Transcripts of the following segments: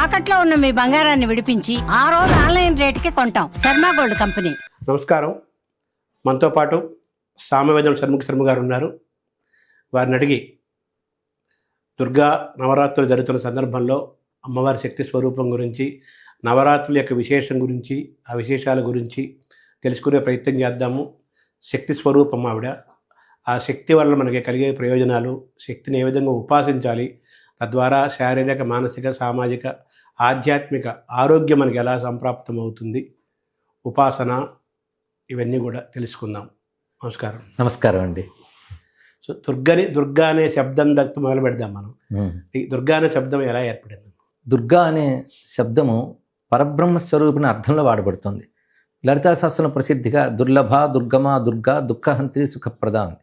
తాకట్లో ఉన్న మీ బంగారాన్ని విడిపించి ఆ రోజు ఆన్లైన్ రేటుకి కొంటాం. Sharma gold company. నమస్కారం. మనతో పాటు సామవేదం షణ్ముఖ శర్మ గారు ఉన్నారు. వారిని అడిగి దుర్గా నవరాత్రులు జరుగుతున్న సందర్భంలో అమ్మవారి శక్తి స్వరూపం గురించి, నవరాత్రుల యొక్క విశేషం గురించి, ఆ విశేషాల గురించి తెలుసుకునే ప్రయత్నం చేద్దాము. శక్తి స్వరూపం ఆవిడ. ఆ శక్తి వల్ల మనకి కలిగే ప్రయోజనాలు, శక్తిని ఏ విధంగా ఉపాసించాలి, తద్వారా శారీరక, మానసిక, సామాజిక, ఆధ్యాత్మిక ఆరోగ్యం మనకి ఎలా సంప్రాప్తం అవుతుంది, ఉపాసన, ఇవన్నీ కూడా తెలుసుకుందాం. నమస్కారం. నమస్కారం అండి. సో దుర్గా అనే శబ్దం దగ్గర మొదలు పెడదాం మనం. ఈ దుర్గా అనే శబ్దం ఎలా ఏర్పడింది? దుర్గా అనే శబ్దము పరబ్రహ్మ స్వరూపిణి అర్థంలో వాడబడుతుంది. లలితా శాస్త్రం ప్రసిద్ధిగా దుర్లభ, దుర్గమ, దుర్గా, దుఃఖహంత్రి, సుఖప్రద ఉంది.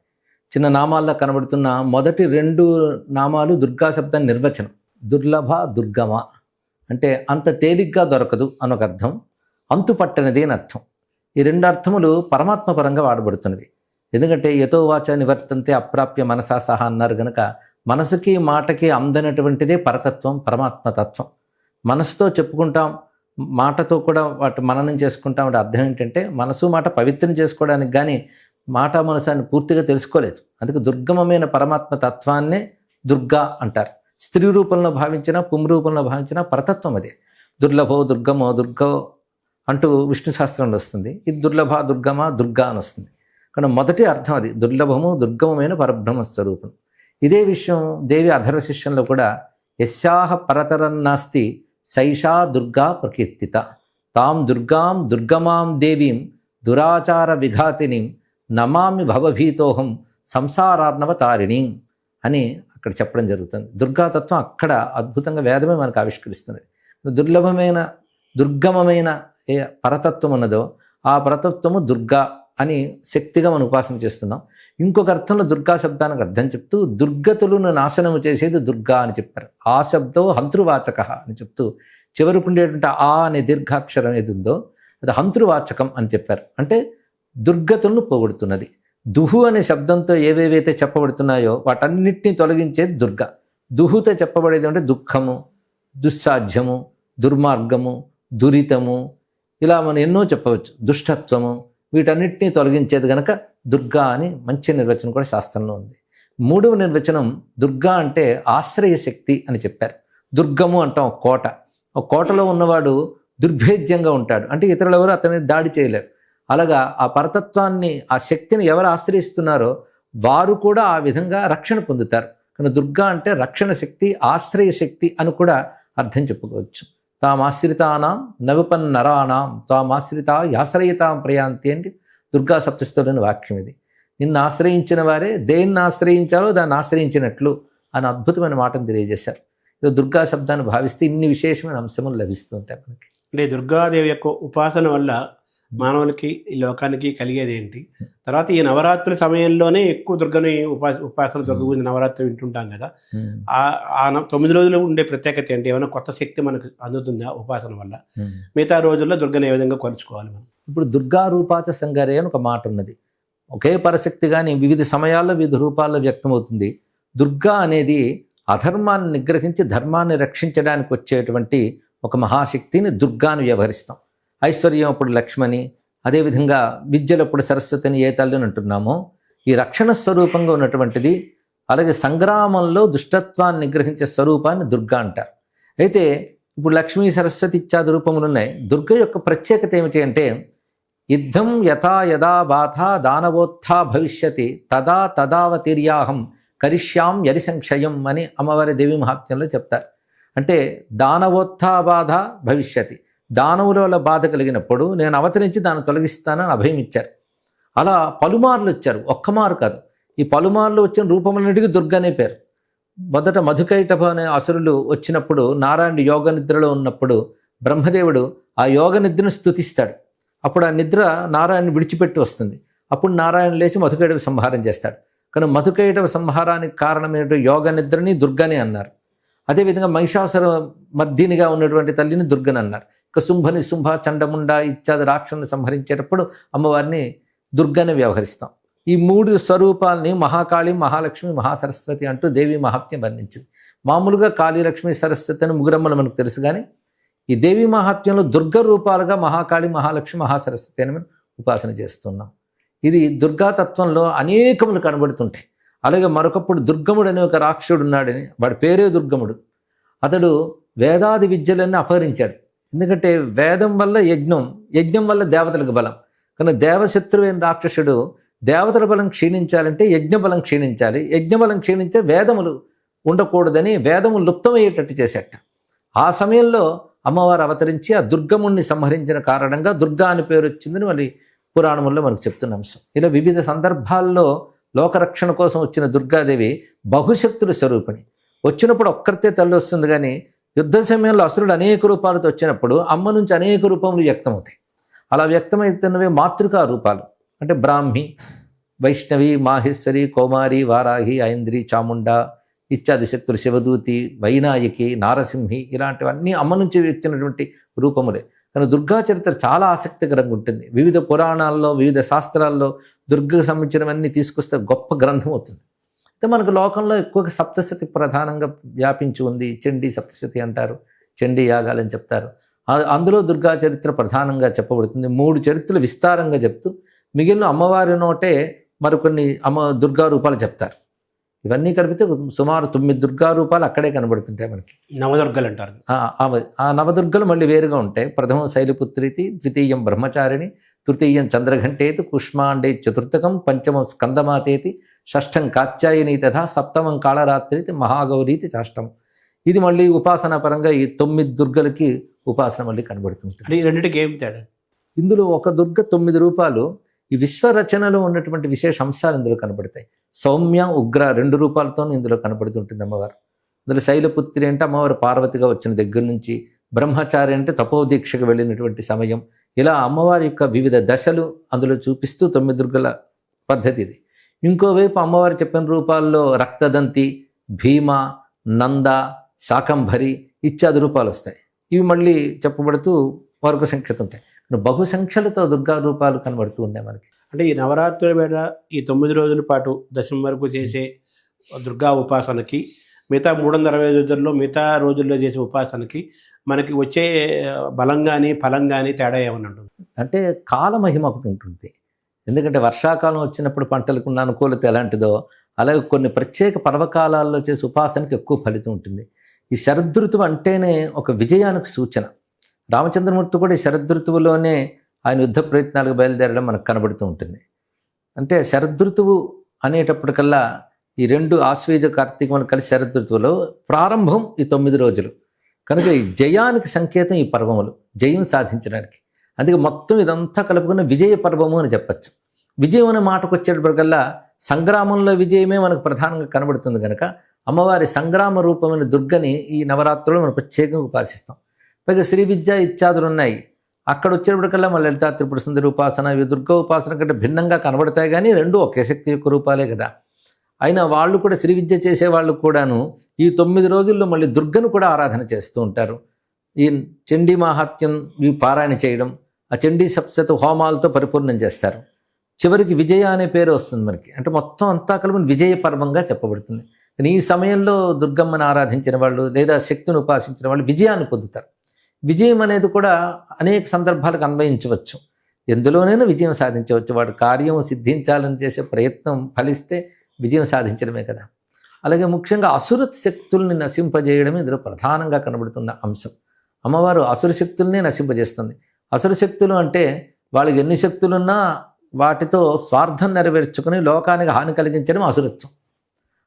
చిన్న నామాల్లో కనబడుతున్న మొదటి రెండు నామాలు దుర్గా శబ్దాన్ని నిర్వచనం. దుర్లభ, దుర్గమ అంటే అంత తేలిగ్గా దొరకదు అనొక అర్థం, అంతుపట్టనిది అని అర్థం. ఈ రెండు అర్థములు పరమాత్మ పరంగా వాడబడుతున్నవి. ఎందుకంటే యతో వాచ నివర్తంతే అప్రాప్య మనసా సహా అన్నారు కనుక మనసుకి మాటకి అందనటువంటిదే పరతత్వం, పరమాత్మతత్వం. మనసుతో చెప్పుకుంటాం, మాటతో కూడా వాటి మననం చేసుకుంటాం. అంటే అర్థం ఏంటంటే మనసు మాట పవిత్రం చేసుకోవడానికి కానీ మాట మనసాన్ని పూర్తిగా తెలుసుకోలేదు. అందుకే దుర్గమమైన పరమాత్మ తత్వాన్నే దుర్గా అంటారు. స్త్రీ రూపంలో భావించిన, పుం రూపంలో భావించిన పరతత్వం అదే. దుర్లభో, దుర్గమో, దుర్గో అంటూ విష్ణు శాస్త్రంలో వస్తుంది. ఇది దుర్లభ, దుర్గమ, దుర్గా అని వస్తుంది. కానీ మొదటి అర్థం అది దుర్లభము, దుర్గమమైన పరబ్రహ్మ స్వరూపం. ఇదే విషయం దేవి అధర్వ శిష్యంలో కూడా యస్యాహ పరతరన్నాస్తి సైషా దుర్గా ప్రకీర్తిత తాం దుర్గాం దుర్గమాం దేవీం దురాచార విఘాతిని నమామి భవభీతోహం సంసారార్ణవ తారిణి అని అక్కడ చెప్పడం జరుగుతుంది. దుర్గాతత్వం అక్కడ అద్భుతంగా వేదమే మనకు ఆవిష్కరిస్తున్నది. దుర్గమమైన ఏ పరతత్వం ఉన్నదో ఆ పరతత్వము దుర్గా అని శక్తిగా మనం ఉపాసన చేస్తున్నాం. ఇంకొక అర్థంలో దుర్గా శబ్దానికి అర్థం చెప్తూ దుర్గతులను నాశనము చేసేది దుర్గా అని చెప్పారు. ఆ శబ్దో హంతృవాచక అని చెప్తూ చివరికి ఉండేటువంటి ఆ అనే దీర్ఘాక్షరం ఏది ఉందో అది హంతృవాచకం అని చెప్పారు. అంటే దుర్గతులను పోగొడుతున్నది. దుహు అనే శబ్దంతో ఏవేవైతే చెప్పబడుతున్నాయో వాటన్నిటిని తొలగించేది దుర్గా. దుహుతో చెప్పబడేది అంటే దుఃఖము, దుస్సాధ్యము, దుర్మార్గము, దురితము, ఇలా మనం ఎన్నో చెప్పవచ్చు. దుష్టత్వము, వీటన్నిటినీ తొలగించేది కనుక దుర్గా అని మంచి నిర్వచనం కూడా శాస్త్రంలో ఉంది. మూడవ నిర్వచనం దుర్గా అంటే ఆశ్రయ శక్తి అని చెప్పారు. దుర్గము అంటాం ఒక కోట. ఒక కోటలో ఉన్నవాడు దుర్భేద్యంగా ఉంటాడు, అంటే ఇతరులు ఎవరు అతని దాడి చేయలేరు. అలాగా ఆ పరతత్వాన్ని, ఆ శక్తిని ఎవరు ఆశ్రయిస్తున్నారో వారు కూడా ఆ విధంగా రక్షణ పొందుతారు. కానీ దుర్గా అంటే రక్షణ శక్తి, ఆశ్రయ శక్తి అని కూడా అర్థం చెప్పుకోవచ్చు. తామాశ్రితానాం నవిపన్నరాణాం తామాశ్రిత యాశ్రయితాం ప్రయాంతి అంటే దుర్గా సప్తస్థులని వాక్యం ఇది. నిన్ను ఆశ్రయించిన వారే దేన్ని ఆశ్రయించాలో దాన్ని ఆశ్రయించినట్లు అని అద్భుతమైన మాటను తెలియజేశారు. ఇలా దుర్గా శబ్దాన్ని భావిస్తే ఇన్ని విశేషమైన అంశములు లభిస్తూ ఉంటాయి మనకి. అంటే దుర్గాదేవి యొక్క ఉపాసన వల్ల మానవులకి, ఈ లోకానికి కలిగేది ఏంటి? తర్వాత ఈ నవరాత్రుల సమయంలోనే ఎక్కువ దుర్గని ఉపాసన, దుర్గ గురించి నవరాత్రి వింటుంటాం కదా. ఆ 9 రోజులు ఉండే ప్రత్యేకత ఏంటి? ఏమైనా కొత్త శక్తి మనకు అందుతుందా ఉపాసన వల్ల? మిగతా రోజుల్లో దుర్గని ఏ విధంగా కొలుచుకోవాలి మనం? ఇప్పుడు దుర్గా రూపాచ సంగారే అని ఒక మాట ఉన్నది. ఒకే పరశక్తి కానీ వివిధ సమయాల్లో వివిధ రూపాల్లో వ్యక్తమవుతుంది. దుర్గా అనేది అధర్మాన్ని నిగ్రహించి ధర్మాన్ని రక్షించడానికి వచ్చేటువంటి ఒక మహాశక్తిని దుర్గాను వ్యవహరిస్తాం. ఐశ్వర్యం అప్పుడు లక్ష్మణి, అదేవిధంగా విద్యలప్పుడు సరస్వతిని ఏ తల్లిని అంటున్నామో ఈ రక్షణ స్వరూపంగా ఉన్నటువంటిది. అలాగే సంగ్రామంలో దుష్టత్వాన్ని నిగ్రహించే స్వరూపాన్ని దుర్గా అంటారు. అయితే ఇప్పుడు లక్ష్మీ, సరస్వతి ఇత్యాది రూపములు ఉన్నాయి. దుర్గ యొక్క ప్రత్యేకత ఏమిటి అంటే యుద్ధం యథా యథా బాధ దానవోత్థా భవిష్యతి తదా తదావతీర్యాహం కరిష్యాం యరి సంక్షయం అని అమ్మవారి దేవి మహాత్మ్యంలో చెప్తారు. అంటే దానవోత్థా బాధ భవిష్యతి, దానవుల వల్ల బాధ కలిగినప్పుడు నేను అవతరించి దాన్ని తొలగిస్తానని అభయం ఇచ్చారు. అలా పలుమార్లు వచ్చారు, ఒక్కమారు కాదు. ఈ పలుమార్లు వచ్చిన రూపములన్నిటికీ దుర్గనే పేరు. మొదట మధుకైటభ అనే అసురులు వచ్చినప్పుడు, నారాయణుడు యోగ నిద్రలో ఉన్నప్పుడు బ్రహ్మదేవుడు ఆ యోగ నిద్రను స్తుతిస్తాడు. అప్పుడు ఆ నిద్ర నారాయణుని విడిచిపెట్టి వస్తుంది. అప్పుడు నారాయణ లేచి మధుకైటభ సంహారం చేస్తాడు. కానీ మధుకైటభ సంహారానికి కారణమైన యోగ నిద్రని దుర్గనే అన్నారు. అదేవిధంగా మహిషాసుర మర్దినిగా ఉన్నటువంటి తల్లిని దుర్గని అన్నారు. ఇక శుంభని, శుంభ, చండముండ ఇత్యాది రాక్షసులను సంహరించేటప్పుడు అమ్మవారిని దుర్గని వ్యవహరిస్తాం. ఈ 3 స్వరూపాలని మహాకాళి, మహాలక్ష్మి, మహాసరస్వతి అంటూ దేవి మహాత్మ్యం వర్ణించింది. మామూలుగా కాళీ, లక్ష్మి, సరస్వతి అని ముగ్గురమ్మలు మనకు తెలుసు. కానీ ఈ దేవీ మహాత్మ్యంలో దుర్గ రూపాలుగా మహాకాళి, మహాలక్ష్మి, మహాసరస్వతి అని మనం ఉపాసన చేస్తున్నాం. ఇది దుర్గాతత్వంలో అనేకములు కనబడుతుంటాయి. అలాగే మరొకప్పుడు దుర్గముడు అనే ఒక రాక్షసుడు ఉన్నాడని, వాడి పేరే దుర్గముడు. అతడు వేదాది విద్యలన్నీ అపహరించాడు. ఎందుకంటే వేదం వల్ల యజ్ఞం, యజ్ఞం వల్ల దేవతలకు బలం. కానీ దేవశత్రువైన రాక్షసుడు దేవతల బలం క్షీణించాలంటే యజ్ఞ బలం క్షీణించాలి, యజ్ఞ బలం క్షీణించే వేదములు ఉండకూడదని వేదములు లుప్తమయ్యేటట్టు చేశాట. ఆ సమయంలో అమ్మవారు అవతరించి ఆ దుర్గముణ్ణి సంహరించిన కారణంగా దుర్గా అని పేరు వచ్చిందని మళ్ళీ పురాణముల్లో మనకు చెప్తున్న అంశం. ఇలా వివిధ సందర్భాల్లో లోకరక్షణ కోసం వచ్చిన దుర్గాదేవి బహుశక్తుల స్వరూపిణి. వచ్చినప్పుడు ఒక్కరితే తల్లి వస్తుంది, కానీ యుద్ధ సమయంలో అసురుడు అనేక రూపాలతో వచ్చినప్పుడు అమ్మ నుంచి అనేక రూపములు వ్యక్తమవుతాయి. అలా వ్యక్తమవుతున్నవే మాతృకా రూపాలు. అంటే బ్రాహ్మి, వైష్ణవి, మాహేశ్వరి, కౌమారి, వారాహి, ఐంద్రి, చాముండ ఇత్యాది శక్తులు, శివదూతి, వైనాయకి, నారసింహి ఇలాంటివన్నీ అమ్మ నుంచి వచ్చినటువంటి రూపములే. కానీ దుర్గా చరిత్ర చాలా ఆసక్తికరంగా ఉంటుంది. వివిధ పురాణాల్లో, వివిధ శాస్త్రాల్లో దుర్గకు సంబంధించినవన్నీ తీసుకొస్తే గొప్ప గ్రంథం అవుతుంది. అయితే మనకు లోకంలో ఎక్కువగా సప్తశతి ప్రధానంగా వ్యాపించి ఉంది. చండీ సప్తశతి అంటారు, చండీ యాగాలని చెప్తారు. అందులో దుర్గా చరిత్ర ప్రధానంగా చెప్పబడుతుంది. 3 చరిత్రలు విస్తారంగా చెప్తూ మిగిలిన అమ్మవారి నోటే మరికొన్ని దుర్గా రూపాలు చెప్తారు. ఇవన్నీ కలిపితే సుమారు 9 దుర్గా రూపాలు అక్కడే కనబడుతుంటాయి మనకి. నవదుర్గలు అంటారు. ఆ నవదుర్గలు మళ్ళీ వేరుగా ఉంటాయి. ప్రథమం శైలపుత్రీతి, ద్వితీయం బ్రహ్మచారిణి, తృతీయం చంద్రఘంటేతి, కుష్మాండే చతుర్థకం, పంచమం స్కందమాతేతి, షష్ఠం కాత్యాయని తథా, సప్తమం కాళరాత్రితి, మహాగౌరీతి చాష్టం. ఇది మళ్ళీ ఉపాసనా పరంగా ఈ 9 దుర్గలకి ఉపాసన మళ్ళీ కనబడుతుంటుంది. ఈ రెండింటికి ఏం తేడా? ఇందులో ఒక దుర్గ 9 రూపాలు. ఈ విశ్వరచనలో ఉన్నటువంటి విశేష అంశాలు ఇందులో కనబడతాయి. సౌమ్య, ఉగ్ర 2 రూపాలతో ఇందులో కనబడుతుంటుంది అమ్మవారు. ఇందులో శైలపుత్రి అంటే అమ్మవారు పార్వతిగా వచ్చిన దగ్గర నుంచి, బ్రహ్మచారి అంటే తపోదీక్షకు వెళ్ళినటువంటి సమయం, ఇలా అమ్మవారి యొక్క వివిధ దశలు అందులో చూపిస్తూ 9 దుర్గల పద్ధతి ఇది. ఇంకోవైపు అమ్మవారు చెప్పిన రూపాల్లో రక్తదంతి, భీమ, నంద, శాకంభరి ఇత్యాది రూపాలు వస్తాయి. ఇవి మళ్ళీ చెప్పబడుతూ వర్గ సంఖ్యతో ఉంటాయి. బహుసంఖ్యలతో దుర్గా రూపాలు కనబడుతూ ఉన్నాయి మనకి. అంటే ఈ నవరాత్రుల వేళ ఈ 9 రోజుల పాటు దశమి వరకు చేసే దుర్గా ఉపాసనకి, మిగతా 365 రోజుల్లో మిగతా రోజుల్లో చేసే ఉపాసనకి మనకి వచ్చే బలం కానీ ఫలం కానీ తేడా ఏమన్నా ఉంటుంది? అంటే కాలమహిమ ఒకటి ఉంటుంది. ఎందుకంటే వర్షాకాలం వచ్చినప్పుడు పంటలకు ఉన్న అనుకూలత ఎలాంటిదో, అలాగే కొన్ని ప్రత్యేక పర్వకాలాల్లో చేసే ఉపాసనకి ఎక్కువ ఫలితం ఉంటుంది. ఈ శరదృతువు అంటేనే ఒక విజయానికి సూచన. రామచంద్రమూర్తి కూడా ఈ శరదృతువులోనే ఆయన యుద్ధ ప్రయత్నాలకు బయలుదేరడం మనకు కనబడుతూ ఉంటుంది. అంటే శరదృతువు అనేటప్పటికల్లా ఈ 2 ఆశ్వేజ కార్తీకములు కలిసి శరదృతువులో ప్రారంభం ఈ 9 రోజులు కనుక ఈ జయానికి సంకేతం ఈ పర్వములు, జయం సాధించడానికి. అందుకే మొత్తం ఇదంతా కలుపుకున్న విజయ పర్వము అని చెప్పచ్చు. విజయం అనే మాటకు వచ్చేటప్పటికల్లా సంగ్రామంలో విజయమే మనకు ప్రధానంగా కనబడుతుంది కనుక అమ్మవారి సంగ్రామ రూపమైన దుర్గని ఈ నవరాత్రులు మనం ప్రత్యేకంగా ఉపాసిస్తాం. పైగా శ్రీ విద్య ఇత్యాదులు ఉన్నాయి. అక్కడ వచ్చేటప్పటికల్లా మన లలితా త్రిపుర సుందరి ఉపాసన, ఇవి దుర్గా ఉపాసన కంటే భిన్నంగా కనబడతాయి, కానీ 2 ఒకే శక్తి యొక్క రూపాలే కదా. అయినా వాళ్ళు కూడా శ్రీ విద్య చేసేవాళ్ళు కూడాను ఈ 9 రోజుల్లో మళ్ళీ దుర్గను కూడా ఆరాధన చేస్తూ ఉంటారు. ఈ చండీ మహాత్మ్యం ఇవి పారాయణ చేయడం, ఆ చండీ సప్తశతి హోమాలతో పరిపూర్ణం చేస్తారు. చివరికి విజయ అనే పేరు వస్తుంది మనకి. అంటే మొత్తం అంతా కలిపి విజయ పర్వంగా చెప్పబడుతుంది. కానీ ఈ సమయంలో దుర్గమ్మను ఆరాధించిన వాళ్ళు లేదా శక్తిని ఉపాసించిన వాళ్ళు విజయాన్ని పొందుతారు. విజయం అనేది కూడా అనేక సందర్భాలకు అన్వయించవచ్చు. ఎందులోనైనా విజయం సాధించవచ్చు. వాడు కార్యం సిద్ధించాలని చేసే ప్రయత్నం ఫలిస్తే విజయం సాధించడమే కదా. అలాగే ముఖ్యంగా అసుర శక్తుల్ని నశింపజేయడమే ఇందులో ప్రధానంగా కనబడుతున్న అంశం. అమ్మవారు అసుర శక్తుల్నే నశింపజేస్తుంది. అసుర శక్తులు అంటే వాళ్ళకి ఎన్ని శక్తులున్నా వాటితో స్వార్థం నెరవేర్చుకుని లోకానికి హాని కలిగించడం అసురత్వం.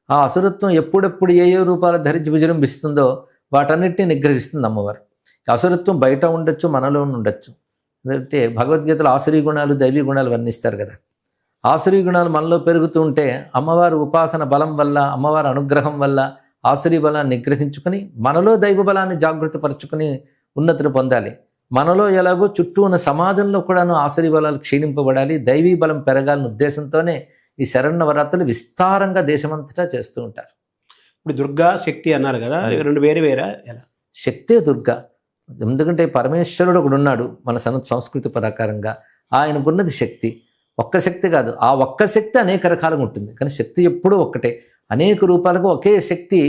ఆ అసురత్వం ఎప్పుడెప్పుడు ఏ రూపాలు ధరించి విజృంభిస్తుందో వాటన్నిటిని నిగ్రహిస్తుంది అమ్మవారు. అసురత్వం బయట ఉండొచ్చు, మనలో ఉండొచ్చు. అంటే భగవద్గీతలో ఆసురీ గుణాలు, దైవీ గుణాలు వర్ణిస్తారు కదా. ఆసురీ గుణాలు మనలో పెరుగుతూ ఉంటే అమ్మవారి ఉపాసన బలం వల్ల, అమ్మవారి అనుగ్రహం వల్ల ఆసురీ బలాన్ని నిగ్రహించుకుని మనలో దైవ బలాన్ని జాగృతపరచుకుని ఉన్నతిని పొందాలి. మనలో ఎలాగో చుట్టూ ఉన్న సమాజంలో కూడాను ఆసురీ బలాలు క్షీణింపబడాలి, దైవీ బలం పెరగాలనే ఉద్దేశంతోనే ఈ శరన్నవరాత్రులు విస్తారంగా దేశమంతటా చేస్తూ ఉంటారు. ఇప్పుడు దుర్గా శక్తి అన్నారు కదా, 2 వేరే వేరా? ఎలా? శక్తే దుర్గా. ఎందుకంటే పరమేశ్వరుడు ఒకడు ఉన్నాడు మన సంస్కృతి ప్రకారంగా. ఆయనకున్నది శక్తి. ఒక్క శక్తి కాదు, ఆ ఒక్క శక్తి అనేక రకాలుగా ఉంటుంది. కానీ శక్తి ఎప్పుడూ ఒక్కటే. అనేక రూపాలకు ఒకే శక్తి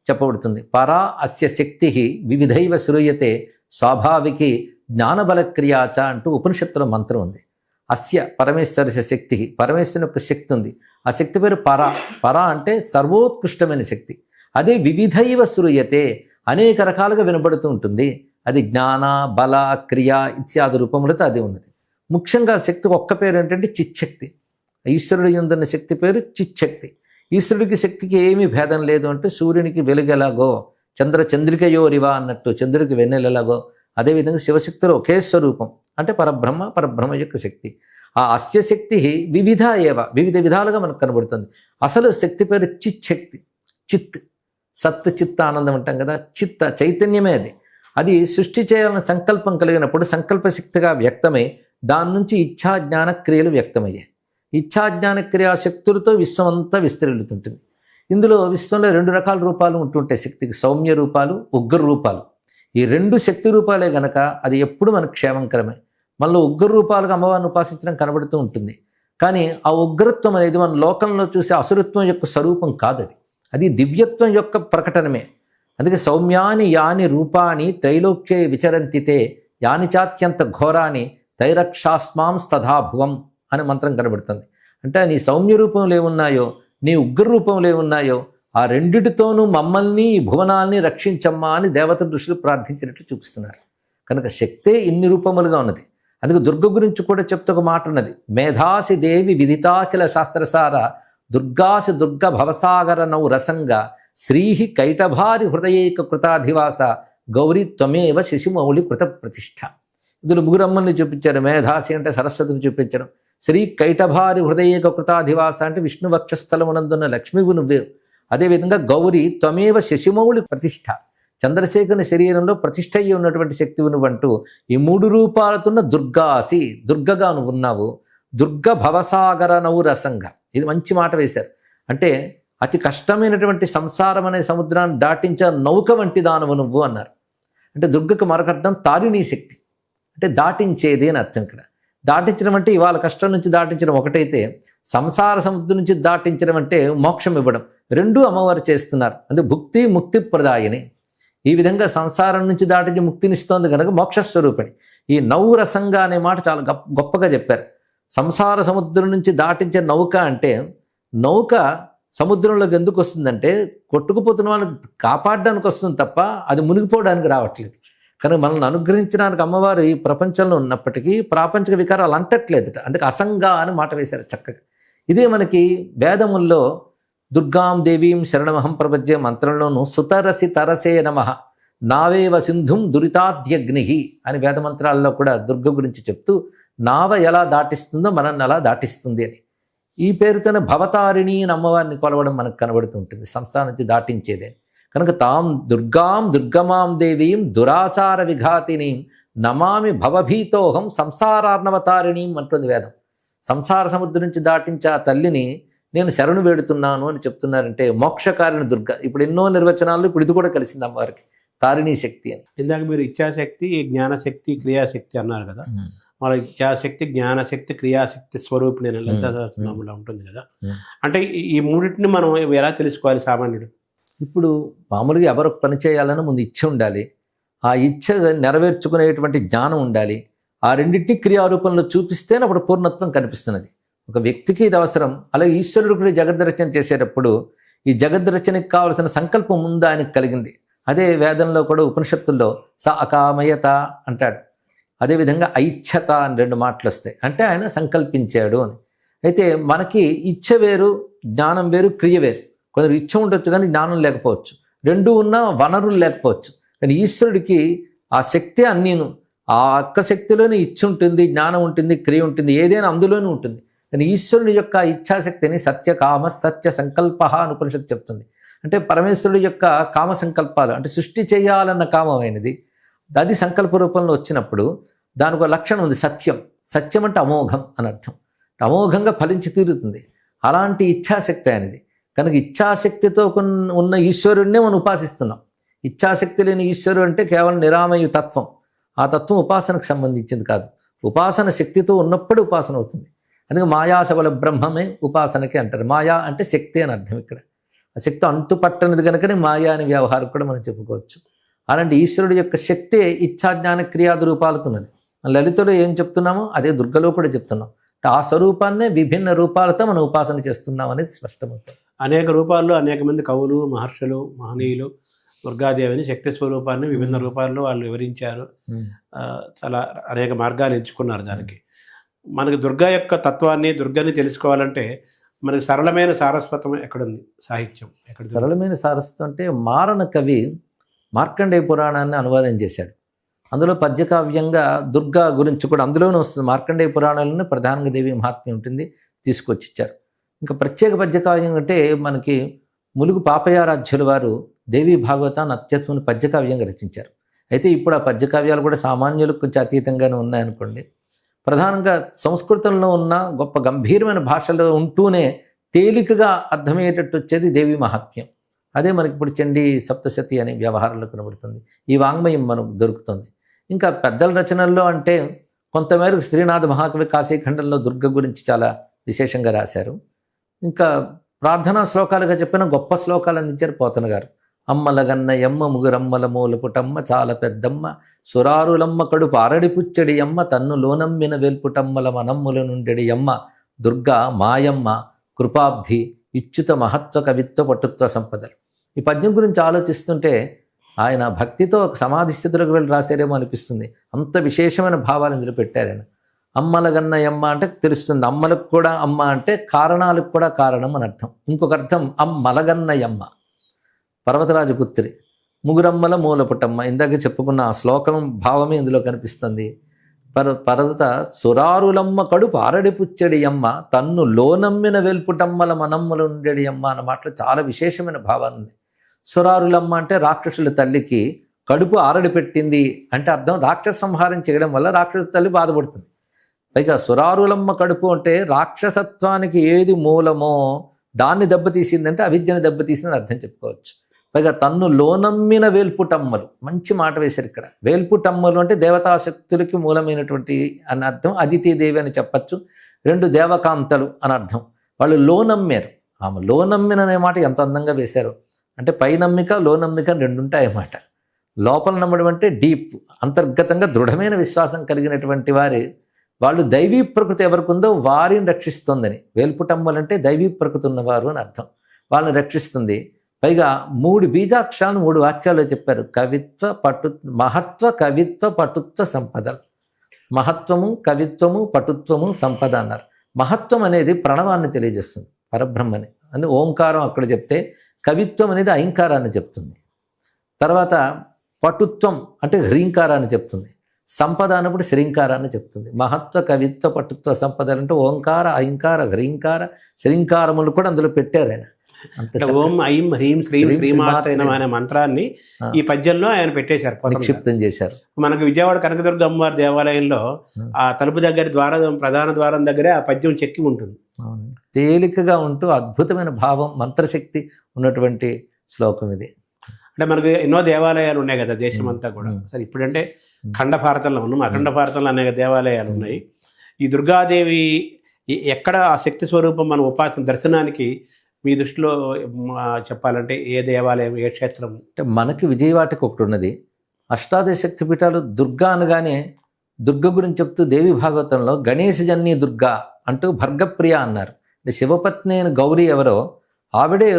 చెప్పబడుతుంది. పరా అస్య శక్తి వివిధైవ శ్రూయతే స్వాభావికి జ్ఞానబలక్రియాచ అంటూ ఉపనిషత్తుల మంత్రం ఉంది. అస్య పరమేశ్వరస్య శక్తి, పరమేశ్వరుని యొక్క శక్తి ఉంది. ఆ శక్తి పేరు పర. పర అంటే సర్వోత్కృష్టమైన శక్తి. అదే వివిధైవ శ్రూయతే, అనేక రకాలుగా వినబడుతూ ఉంటుంది. అది జ్ఞాన బల క్రియ ఇత్యాది రూపములతో అది ఉన్నది. ముఖ్యంగా శక్తికి ఒక్క పేరు ఏంటంటే చిచ్చక్తి. ఈశ్వరుడు యందున్న శక్తి పేరు చిచ్చక్తి. ఈశ్వరుడికి శక్తికి ఏమీ భేదం లేదు అంటే సూర్యునికి వెలుగెలాగో, చంద్రికయోరివా అన్నట్టు చంద్రుడికి వెన్నెలెలాగో, అదేవిధంగా శివశక్తిలో ఒకే స్వరూపం అంటే పరబ్రహ్మ యొక్క శక్తి. ఆ అస్య శక్తి వివిధ వివిధ విధాలుగా మనకు కనబడుతుంది. అసలు శక్తి పేరు చిచ్చక్తి. చిత్, సత్ చిత్త ఆనందం అంటాం కదా, చిత్త చైతన్యమే అది. అది సృష్టి చేయాలన్న సంకల్పం కలిగినప్పుడు సంకల్ప శక్తిగా వ్యక్తమై దాని నుంచి ఇచ్ఛాజ్ఞాన క్రియలు వ్యక్తమయ్యాయి. ఇచ్ఛాజ్ఞాన క్రియా శక్తులతో విశ్వం అంతా విస్తరిల్లుతుంటుంది. ఇందులో విశ్వంలో 2 రకాల రూపాలు ఉంటుంటాయి శక్తికి, సౌమ్య రూపాలు, ఉగ్ర రూపాలు. ఈ 2 శక్తి రూపాలే గనక అది ఎప్పుడు మనకు క్షేమంకరమే. మనలో ఉగ్ర రూపాలుగా అమ్మవారిని ఉపాసించడం కనబడుతూ ఉంటుంది. కానీ ఆ ఉగ్రత్వం అనేది మన లోకంలో చూసే అసురత్వం యొక్క స్వరూపం కాదు. అది దివ్యత్వం యొక్క ప్రకటనమే. అందుకే సౌమ్యాని యాని రూపాని త్రైలోక్యే విచరంతితే యాని చాత్యంత ఘోరాని తైరక్షాస్మాం స్తథాభువం అనే మంత్రం కనబడుతుంది. అంటే నీ సౌమ్య రూపంలో ఏమున్నాయో, నీ ఉగ్ర రూపంలో ఏమున్నాయో ఆ రెండిటితోనూ మమ్మల్ని ఈ భువనాల్ని రక్షించమ్మా అని దేవత ఋషులు ప్రార్థించినట్లు చూపిస్తున్నారు. కనుక శక్తే ఇన్ని రూపములుగా ఉన్నది. అందుకే దుర్గ గురించి కూడా చెప్తూ ఒక మాట ఉన్నది. మేధాసి దేవి విదితాఖిల శాస్త్రసార దుర్గాసి దుర్గ భవసాగర నౌ రసంగా శ్రీహి కైటభారి హృదయేక కృతాధివాస గౌరీ త్వమేవ శశిమౌళి కృత ప్రతిష్ఠ. ఇందులో 3 అమ్మల్ని చూపించారు. మేధాసి అంటే సరస్వతిని చూపించడం, శ్రీ కైటభారి హృదయేక కృతాధివాస అంటే విష్ణు వక్షస్థలమునందున్న లక్ష్మీవు నువ్వే. అదేవిధంగా గౌరీ త్వమేవ శశిమౌళి ప్రతిష్ఠ, చంద్రశేఖరుని శరీరంలో ప్రతిష్ఠ అయ్యి ఉన్నటువంటి శక్తివి నువ్వంటూ ఈ 3 రూపాలతున్న దుర్గాసి, దుర్గగా నువ్వు ఉన్నావు. దుర్గ భవసాగర నవు రసంగా, ఇది మంచి మాట వేశారు. అంటే అతి కష్టమైనటువంటి సంసారం అనే సముద్రాన్ని దాటించే నౌక వంటి దానవు నువ్వు అన్నారు. అంటే దుర్గకు మరొక అర్థం తారిణీ శక్తి, అంటే దాటించేది అని అర్థం. ఇక్కడ దాటించడం అంటే ఇవాళ కష్టం నుంచి దాటించడం ఒకటైతే, సంసార సముద్రం నుంచి దాటించడం అంటే మోక్షం ఇవ్వడం. 2 అమ్మవారు చేస్తున్నారు. అంటే భుక్తి ముక్తి ప్రదాయని. ఈ విధంగా సంసారం నుంచి దాటించి ముక్తినిస్తోంది కనుక మోక్షస్వరూపిణి. ఈ నౌరసంగా అనే మాట చాలా గొప్పగా చెప్పారు. సంసార సముద్రం నుంచి దాటించే నౌక అంటే, నౌక సముద్రంలోకి ఎందుకు వస్తుందంటే కొట్టుకుపోతున్న వాళ్ళని కాపాడడానికి వస్తుంది తప్ప అది మునిగిపోవడానికి రావట్లేదు. కనుక మనల్ని అనుగ్రహించడానికి అమ్మవారు ఈ ప్రపంచంలో ఉన్నప్పటికీ ప్రాపంచిక వికారాలు అంటట్లేదుట. అందుకే అసంగా అని మాట వేశారు చక్కగా. ఇదే మనకి వేదముల్లో దుర్గాం దేవీం శరణమహం ప్రపద్యే మంత్రంలోనూ సుతరసి తరసే నమః నావేవ సింధుం దురితాద్యగ్ని అని వేదమంత్రాల్లో కూడా దుర్గ గురించి చెప్తూ నావ ఎలా దాటిస్తుందో మనల్ని అలా దాటిస్తుంది అని. ఈ పేరుతోనే భవతారిణి అని అమ్మవారిని కొలవడం మనకు కనబడుతుంటుంది, సంస్థానం నుంచి దాటించేదే. కనుక తాం దుర్గాం దుర్గమాం దేవీం దురాచార విఘాతినీం నమామి భవభీతోహం సంసారార్ణవతారిణీం అంటుంది వేదం. సంసార సముద్రం నుంచి దాటించే ఆ తల్లిని నేను శరణు వేడుతున్నాను అని చెప్తున్నారంటే మోక్షకారిణి దుర్గ. ఇప్పుడు ఎన్నో నిర్వచనాలు ఇప్పుడు ఇది కూడా కలిసింది అమ్మవారికి, తారిణీ శక్తి అని. ఇందాక మీరు ఇచ్ఛాశక్తి, జ్ఞానశక్తి, క్రియాశక్తి అన్నారు కదా. మన ఇచ్ఛాశక్తి, జ్ఞానశక్తి, క్రియాశక్తి స్వరూపిణి అని లలితా సహస్రనామంలో ఉంటుంది కదా. అంటే ఈ 3టిని మనం ఎలా తెలుసుకోవాలి సామాన్యుడు? ఇప్పుడు మామూలుగా ఎవరికి పని చేయాలని ముందు ఇచ్చ ఉండాలి. ఆ ఇచ్చ నెరవేర్చుకునేటువంటి జ్ఞానం ఉండాలి. ఆ రెండింటినీ క్రియారూపంలో చూపిస్తేనే అప్పుడు పూర్ణత్వం కనిపిస్తున్నది. ఒక వ్యక్తికి ఇది అవసరం. అలాగే ఈశ్వరుడు కూడా జగద్రచన చేసేటప్పుడు ఈ జగద్రచనకి కావలసిన సంకల్పం ముందు ఆయనకు కలిగింది. అదే వేదంలో కూడా ఉపనిషత్తుల్లో స అకామయత అంటాడు. అదేవిధంగా ఐచ్ఛత అని 2 మాటలు వస్తాయి. అంటే ఆయన సంకల్పించాడు అని. అయితే మనకి ఇచ్చ వేరు, జ్ఞానం వేరు, క్రియ వేరు. కొందరు ఇచ్చ ఉండొచ్చు కానీ జ్ఞానం లేకపోవచ్చు, 2 ఉన్నా వనరులు లేకపోవచ్చు. కానీ ఈశ్వరుడికి ఆ శక్తి అన్నీను, ఆ ఒక్క శక్తిలోనే ఇచ్చ ఉంటుంది, జ్ఞానం ఉంటుంది, క్రియ ఉంటుంది, ఏదైనా అందులోనే ఉంటుంది. కానీ ఈశ్వరుడి యొక్క ఇచ్ఛాశక్తిని సత్యకామ సత్య సంకల్ప అని ఉపనిషత్తు చెప్తుంది. అంటే పరమేశ్వరుడి యొక్క కామ సంకల్పాలు, అంటే సృష్టి చేయాలన్న కామమైనది అది సంకల్ప రూపంలో వచ్చినప్పుడు దానికి ఒక లక్షణం ఉంది, సత్యం. సత్యం అంటే అమోఘం అని అర్థం. అమోఘంగా ఫలించి తీరుతుంది. అలాంటి ఇచ్ఛాశక్తి అనేది. కనుక ఇచ్ఛాశక్తితో ఉన్న ఈశ్వరుడినే మనం ఉపాసిస్తున్నాం. ఇచ్ఛాశక్తి లేని ఈశ్వరుడు అంటే కేవలం నిరామయ తత్వం. ఆ తత్వం ఉపాసనకు సంబంధించింది కాదు. ఉపాసన శక్తితో ఉన్నప్పుడు ఉపాసన అవుతుంది. అందుకే మాయాశబల బ్రహ్మమే ఉపాసనకి అంటారు. మాయా అంటే శక్తి అని అర్థం ఇక్కడ. ఆ శక్తి అంతుపట్టనిది కనుకనే మాయా అని వ్యవహారం కూడా మనం చెప్పుకోవచ్చు. అలాంటి ఈశ్వరుడు యొక్క శక్తే ఇచ్ఛాజ్ఞాన క్రియాది రూపాలతో ఉన్నది. లలితలో ఏం చెప్తున్నామో అదే దుర్గలో కూడా చెప్తున్నాం. ఆ స్వరూపాన్నే విభిన్న రూపాలతో మనం ఉపాసన చేస్తున్నాం అనేది స్పష్టమవుతుంది. అనేక రూపాల్లో అనేక మంది కవులు, మహర్షులు, మహనీయులు దుర్గాదేవిని శక్తి స్వరూపాన్ని విభిన్న రూపాల్లో వాళ్ళు వివరించారు. చాలా అనేక మార్గాలు ఎంచుకున్నారు దానికి. మనకి దుర్గా యొక్క తత్వాన్ని, దుర్గాని తెలుసుకోవాలంటే మనకి సరళమైన సారస్వతం ఎక్కడుంది? సాహిత్యం ఎక్కడ? సరళమైన సారస్వతం అంటే మారణ కవి మార్కండేయ పురాణాన్ని అనువాదం చేశాడు. అందులో పద్యకావ్యంగా దుర్గా గురించి కూడా అందులోనే వస్తుంది. మార్కండేయ పురాణంలోనే ప్రధానంగా దేవి మహాత్మ్యం ఉంటుంది, తీసుకొచ్చి ఇచ్చారు. ఇంకా ప్రత్యేక పద్యకావ్యం అంటే మనకి ములుగు పాపయారాధ్యుల వారు దేవీ భాగవతాన్ని అత్యద్భుతమైన పద్యకావ్యంగా రచించారు. అయితే ఇప్పుడు ఆ పద్యకావ్యాలు కూడా సామాన్యులకు కొంచెం అతీతంగానే ఉన్నాయనుకోండి. ప్రధానంగా సంస్కృతంలో ఉన్న గొప్ప గంభీరమైన భాషలో ఉంటూనే తేలికగా అర్థమయ్యేటట్టు వచ్చేది దేవీ మహాత్మ్యం. అదే మనకి ఇప్పుడు చండీ సప్తశతి అనే వ్యవహారంలో కనబడుతుంది. ఈ వాంగ్మయం మనకు దొరుకుతుంది. ఇంకా పెద్దల రచనల్లో అంటే కొంతమేరకు శ్రీనాథ మహాకవి కాశీఖండంలో దుర్గ గురించి చాలా విశేషంగా రాశారు. ఇంకా ప్రార్థనా శ్లోకాలుగా చెప్పిన గొప్ప శ్లోకాలు అందించారు పోతన గారు. అమ్మలగన్న ఎమ్మ ముగురమ్మల మూలపుటమ్మ చాలా పెద్దమ్మ సురారులమ్మ కడుపు అరడిపుచ్చడి అమ్మ తన్ను లోనమ్మిన వేల్పుటమ్మల మనమ్ముల నుండెడి అమ్మ దుర్గా మాయమ్మ కృపాబ్ధి ఇచ్యుత మహత్వ కవిత్వ పటుత్వ సంపదలు. ఈ పద్యం గురించి ఆలోచిస్తుంటే ఆయన భక్తితో ఒక సమాధి స్థితిలోకి వెళ్ళి రాశారేమో అనిపిస్తుంది. అంత విశేషమైన భావాలు ఇందులో పెట్టారాయన. అమ్మలగన్నయమ్మ అంటే తెలుస్తుంది, అమ్మలకు కూడా అమ్మ అంటే కారణాలకు కూడా కారణం అని అర్థం. ఇంకొక అర్థం అమ్మలగన్నయమ్మ పర్వతరాజు పుత్రి, ముగురమ్మల మూలపుటమ్మ. ఇందాక చెప్పుకున్న ఆ శ్లోకం భావమే ఇందులో కనిపిస్తుంది. పర్వత సురారులమ్మ కడుపు ఆరడిపుచ్చడి అమ్మ తన్ను లోనమ్మిన వెల్పుటమ్మల మనమ్ములు ఉండేడి అమ్మ అన్న మాటలో చాలా విశేషమైన భావాలు ఉంది. సురారులమ్మ అంటే రాక్షసుల తల్లికి కడుపు ఆరడి పెట్టింది అంటే అర్థం రాక్షస సంహారం చేయడం వల్ల రాక్షస తల్లి బాధపడుతుంది. పైగా సురారులమ్మ కడుపు అంటే రాక్షసత్వానికి ఏది మూలమో దాన్ని దెబ్బతీసిందంటే అవిద్యను దెబ్బతీసిందని అర్థం చెప్పుకోవచ్చు. పైగా తన్ను లోనమ్మిన వేల్పుటమ్మలు, మంచి మాట వేశారు ఇక్కడ. వేల్పుటమ్మలు అంటే దేవతాశక్తులకి మూలమైనటువంటి అని అర్థం. అదితిదేవి అని చెప్పచ్చు. 2 దేవకాంతలు అని అర్థం. వాళ్ళు లోనమ్మారు. ఆమె లోనమ్మిన అనే మాట ఎంత అందంగా వేశారు. అంటే పై నమ్మిక లో నమ్మిక 2 ఉంటాయన్నమాట. లోపల నమ్మడం అంటే డీప్, అంతర్గతంగా దృఢమైన విశ్వాసం కలిగినటువంటి వాళ్ళు దైవీ ప్రకృతి ఎవరికి ఉందో వారిని రక్షిస్తుందని. వేల్పుటమ్మలంటే దైవీ ప్రకృతి ఉన్నవారు అని అర్థం. వాళ్ళని రక్షిస్తుంది. పైగా 3 బీజాక్షరాలు 3 వాక్యాల్లో చెప్పారు. కవిత్వ మహత్వ కవిత్వ పటుత్వ సంపదలు. మహత్వము, కవిత్వము, పటుత్వము, సంపద అన్నారు. మహత్వం అనేది ప్రణవాన్ని తెలియజేస్తుంది, పరబ్రహ్మని అని ఓంకారం అక్కడ చెప్తే, కవిత్వం అనేది ఐంకారాన్ని చెప్తుంది. తర్వాత పటుత్వం అంటే హ్రీంకారాన్ని చెప్తుంది. సంపద అన్నప్పుడు శ్రీంకారాన్ని చెప్తుంది. మహత్వ కవిత్వ పటుత్వ సంపదలు అంటే ఓంకార, ఐంకార, హ్రీంకార, శ్రీంకారములు కూడా అందులో పెట్టారు ఆయన. ఓం ఐం హ్రీం శ్రీం శ్రీమాత అనే మంత్రాన్ని ఈ పద్యంలో ఆయన పెట్టేశారు, నిక్షిప్తం చేశారు. మనకు విజయవాడ కనకదుర్గ అమ్మవారి దేవాలయంలో ఆ తలుపు దగ్గర ప్రధాన ద్వారం దగ్గరే ఆ పద్యం చెక్కి ఉంటుంది. తేలికగా ఉంటూ అద్భుతమైన భావం, మంత్రశక్తి ఉన్నటువంటి శ్లోకం ఇది. అంటే మనకు ఎన్నో దేవాలయాలు ఉన్నాయి కదా దేశమంతా కూడా. సరే ఇప్పుడంటే ఖండ భారతంలో ఉన్నాం, అఖండ భారతంలో అనేక దేవాలయాలు ఉన్నాయి. ఈ దుర్గాదేవి ఎక్కడ ఆ శక్తి స్వరూపం మన ఉపాసన దర్శనానికి మీ దృష్టిలో చెప్పాలంటే ఏ దేవాలయం, ఏ క్షేత్రం? అంటే మనకి విజయవాడకి ఒకటి ఉన్నది. అష్టాదశ శక్తి పీఠాలు. దుర్గా అనగానే దుర్గ గురించి చెప్తూ దేవి భాగవతంలో గణేశజన్య దుర్గా అంటూ భర్గప్రియ అన్నారు. అంటే శివపత్ని అయిన గౌరీ ఎవరో ఆవిడే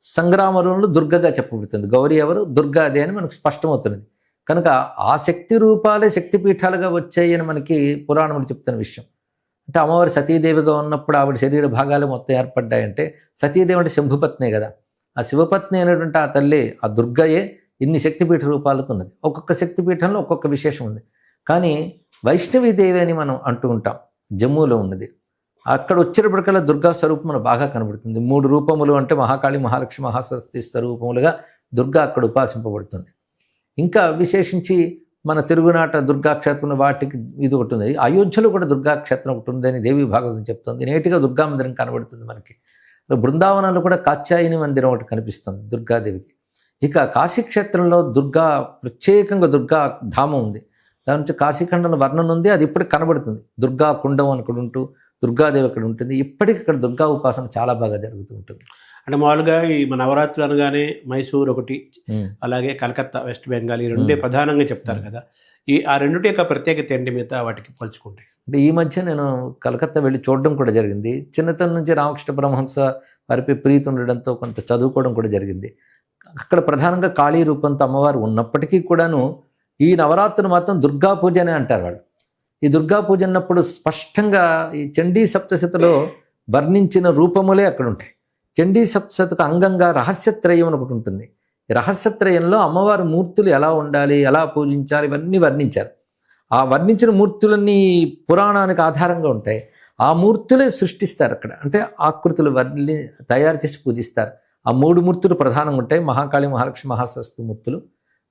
సంగ్రామంలో దుర్గగా చెప్పబడుతుంది. గౌరీ ఎవరు, దుర్గా అదే అని మనకు స్పష్టమవుతున్నది. కనుక ఆ శక్తి రూపాలే శక్తిపీఠాలుగా వచ్చాయి అని మనకి పురాణములు చెప్తున్న విషయం. అంటే అమ్మవారి సతీదేవిగా ఉన్నప్పుడు ఆవిడ శరీర భాగాలు మొత్తం ఏర్పడ్డాయంటే సతీదేవి అంటే శంభుపత్నే కదా. ఆ శివపత్ని అయినటువంటి ఆ తల్లి, ఆ దుర్గయే ఇన్ని శక్తిపీఠ రూపాలతో ఉన్నది. ఒక్కొక్క శక్తిపీఠంలో ఒక్కొక్క విశేషం ఉంది. కానీ వైష్ణవీదేవి అని మనం అంటూ ఉంటాం, జమ్మూలో ఉన్నది. అక్కడ వచ్చేటప్పటికల్లా దుర్గా స్వరూపం మనకు బాగా కనబడుతుంది. 3 రూపములు అంటే మహాకాళి, మహాలక్ష్మి, మహాసరస్వతి స్వరూపములుగా దుర్గా అక్కడ ఉపాసింపబడుతుంది. ఇంకా విశేషించి మన తెలుగునాట దుర్గాక్షేత్రం వాటికి ఇది ఒకటి ఉంది. అయోధ్యలో కూడా దుర్గాక్షేత్రం ఒకటి ఉందని దేవి భాగవతం చెప్తుంది. నేటిగా దుర్గా మందిరం కనబడుతుంది మనకి. బృందావనంలో కూడా కాత్యాయని మందిరం ఒకటి కనిపిస్తుంది దుర్గాదేవికి. ఇక కాశీక్షేత్రంలో ప్రత్యేకంగా దుర్గా ధామం ఉంది. దాని నుంచి కాశీఖండంలో వర్ణన ఉంది. అది ఇప్పటికి కనబడుతుంది. దుర్గా కుండం అక్కడ ఉంటూ దుర్గాదేవి అక్కడ ఉంటుంది. ఇప్పటికి అక్కడ దుర్గా ఉపాసన చాలా బాగా జరుగుతూ ఉంటుంది. అంటే మామూలుగా ఈ మన నవరాత్రులు అనగానే మైసూర్ ఒకటి, ఉమ్. అలాగే కలకత్తా, వెస్ట్ బెంగాల్, ఈ రెండే ప్రధానంగా చెప్తారు కదా. ఆ రెండిటి యొక్క ప్రత్యేకత ఏంటి మిగతా వాటికి పోల్చుకుంటే? అంటే ఈ మధ్య నేను కలకత్తా వెళ్ళి చూడడం కూడా జరిగింది. చిన్నతనం నుంచి రామకృష్ణ పరమహంస వారిపై ప్రీతి ఉండడంతో కొంత చదువుకోవడం కూడా జరిగింది. అక్కడ ప్రధానంగా కాళీ రూపంతో అమ్మవారు ఉన్నప్పటికీ కూడాను ఈ నవరాత్రులు మాత్రం దుర్గా పూజ అనే అంటారు వాళ్ళు. ఈ దుర్గా పూజ అన్నప్పుడు స్పష్టంగా ఈ చండీ సప్తశతిలో వర్ణించిన రూపములే అక్కడ ఉంటాయి. చండీ సప్తశతికి అంగంగా రహస్యత్రయం అని ఒకటి ఉంటుంది. ఈ రహస్యత్రయంలో అమ్మవారి మూర్తులు ఎలా ఉండాలి, ఎలా పూజించాలి, ఇవన్నీ వర్ణించారు. ఆ వర్ణించిన మూర్తులన్నీ పురాణానికి ఆధారంగా ఉంటాయి. ఆ మూర్తులే సృష్టిస్తారు అక్కడ, అంటే ఆకృతులు వర్ణి తయారు చేసి పూజిస్తారు. ఆ 3 మూర్తులు ప్రధానంగా ఉంటాయి. మహాకాళి, మహాలక్ష్మి, మహాసరస్వతి మూర్తులు.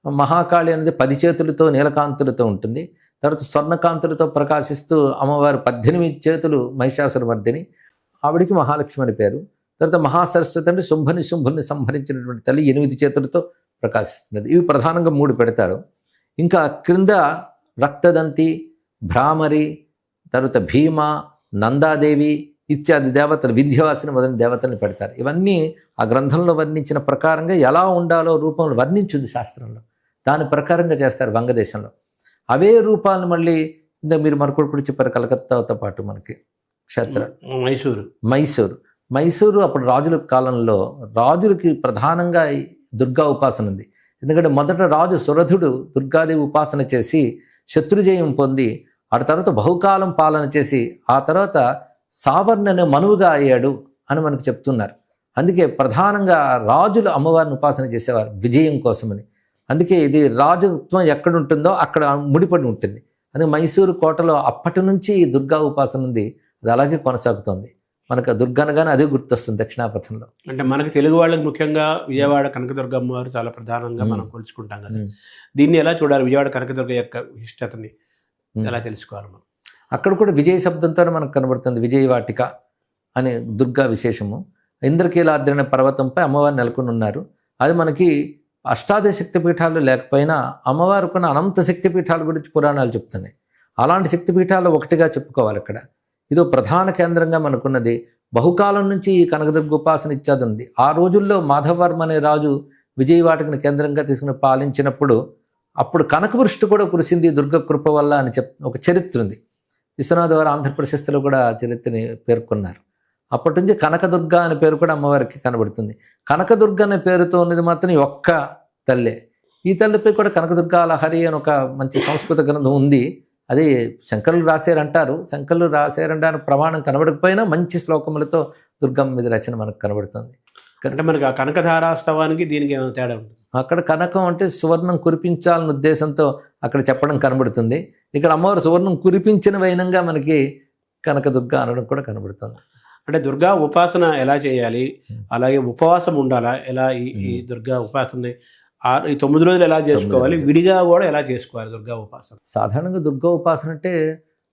మహాకాళి అనేది 10 చేతులతో నీలకాంతులతో ఉంటుంది. తర్వాత స్వర్ణకాంతులతో ప్రకాశిస్తూ అమ్మవారు 18 చేతులు మహిషాసురమర్దిని, ఆవిడికి మహాలక్ష్మి అని పేరు. తర్వాత మహాసరస్వతి అంటే శుంభుని సంహరించినటువంటి తల్లి 8 చేతులతో ప్రకాశిస్తున్నది. ఇవి ప్రధానంగా 3 పెడతారు. ఇంకా క్రింద రక్తదంతి, భ్రామరి, తర్వాత భీమ, నందాదేవి ఇత్యాది దేవతలు, వింధ్యవాసిని మొదలైన దేవతల్ని పెడతారు. ఇవన్నీ ఆ గ్రంథంలో వర్ణించిన ప్రకారంగా ఎలా ఉండాలో రూపంలో వర్ణించింది శాస్త్రంలో. దాని ప్రకారంగా చేస్తారు వంగదేశంలో. అవే రూపాలను మళ్ళీ ఇంత మీరు మరొకటి చెప్పారు కలకత్తాతో పాటు మనకి క్షేత్ర మైసూరు అప్పుడు రాజుల కాలంలో రాజులకి ప్రధానంగా దుర్గా ఉపాసన ఉంది. ఎందుకంటే మొదట రాజు సురధుడు దుర్గాదేవి ఉపాసన చేసి శత్రుజయం పొంది ఆ తర్వాత బహుకాలం పాలన చేసి ఆ తర్వాత సావర్ణను మనువుగా అయ్యాడు అని మనకు చెప్తున్నారు. అందుకే ప్రధానంగా రాజులు అమ్మవారిని ఉపాసన చేసేవారు విజయం కోసమని. అందుకే ఇది రాజత్వం ఎక్కడుంటుందో అక్కడ ముడిపడి ఉంటుంది. అందుకే మైసూరు కోటలో అప్పటి నుంచి ఈ దుర్గా ఉపాసన ఉంది. అది అలాగే కొనసాగుతోంది. మనకు దుర్గనగానే అదే గుర్తొస్తుంది దక్షిణాపథంలో. అంటే మనకి తెలుగు వాళ్ళకి ముఖ్యంగా విజయవాడ కనకదుర్గ అమ్మవారు చాలా ప్రధానంగా మనం కొలుచుకుంటాం కదా. దీన్ని ఎలా చూడాలి? విజయవాడ కనకదుర్గ యొక్క విశిష్టతని ఎలా తెలుసుకోవాలి మనం? అక్కడ కూడా విజయ శబ్దంతో మనకు కనబడుతుంది. విజయవాటిక అనే దుర్గా విశేషము. ఇంద్రకీలాద్రి అనే పర్వతంపై అమ్మవారు నెలకొని ఉన్నారు. అది మనకి అష్టాదశ శక్తిపీఠాలు లేకపోయినా అమ్మవారుకున్న అనంత శక్తిపీఠాల గురించి పురాణాలు చెప్తున్నాయి. అలాంటి శక్తిపీఠాలు ఒకటిగా చెప్పుకోవాలి అక్కడ. ఇదో ప్రధాన కేంద్రంగా మనకున్నది. బహుకాలం నుంచి ఈ కనకదుర్గ ఉపాసన ఇత్యాది ఉంది. ఆ రోజుల్లో మాధవవర్మ అనే రాజు విజయవాటికను కేంద్రంగా తీసుకుని పాలించినప్పుడు అప్పుడు కనకవృష్టి కూడా కురిసింది దుర్గ కృప వల్ల అని ఒక చరిత్ర ఉంది. విశ్వనాథ వారు ఆంధ్రప్రశస్తిలో కూడా చరిత్రని పేర్కొన్నారు. అప్పటి నుంచి కనకదుర్గ అనే పేరు కూడా అమ్మవారికి కనబడుతుంది. కనకదుర్గ అనే పేరుతో ఉన్నది మాత్రం ఈ ఒక్క తల్లే. ఈ తల్లిపై కూడా కనకదుర్గ లహరి అని ఒక మంచి సంస్కృత గ్రంథం ఉంది. అది శంకరులు రాశారంటారు. శంకరులు రాశారంటారు ప్రమాణం కనబడకపోయినా మంచి శ్లోకములతో దుర్గమ్మ మీద రచన మనకు కనబడుతుంది. అంటే మనకి ఆ కనకధారాస్తవానికి దీనికి ఏమైనా తేడా ఉంటుంది? అక్కడ కనకం అంటే సువర్ణం కురిపించాలన్న ఉద్దేశంతో అక్కడ చెప్పడం కనబడుతుంది. ఇక్కడ అమ్మవారు సువర్ణం కురిపించిన వైనంగా మనకి కనకదుర్గ అనడం కూడా కనబడుతుంది. అంటే దుర్గా ఉపాసన ఎలా చేయాలి, అలాగే ఉపవాసం ఉండాలా, ఎలా ఈ దుర్గా ఉపాసన ఈ 9 రోజులు ఎలా చేసుకోవాలి, విడిగా కూడా ఎలా చేసుకోవాలి దుర్గా ఉపాసన? సాధారణంగా దుర్గా ఉపాసన అంటే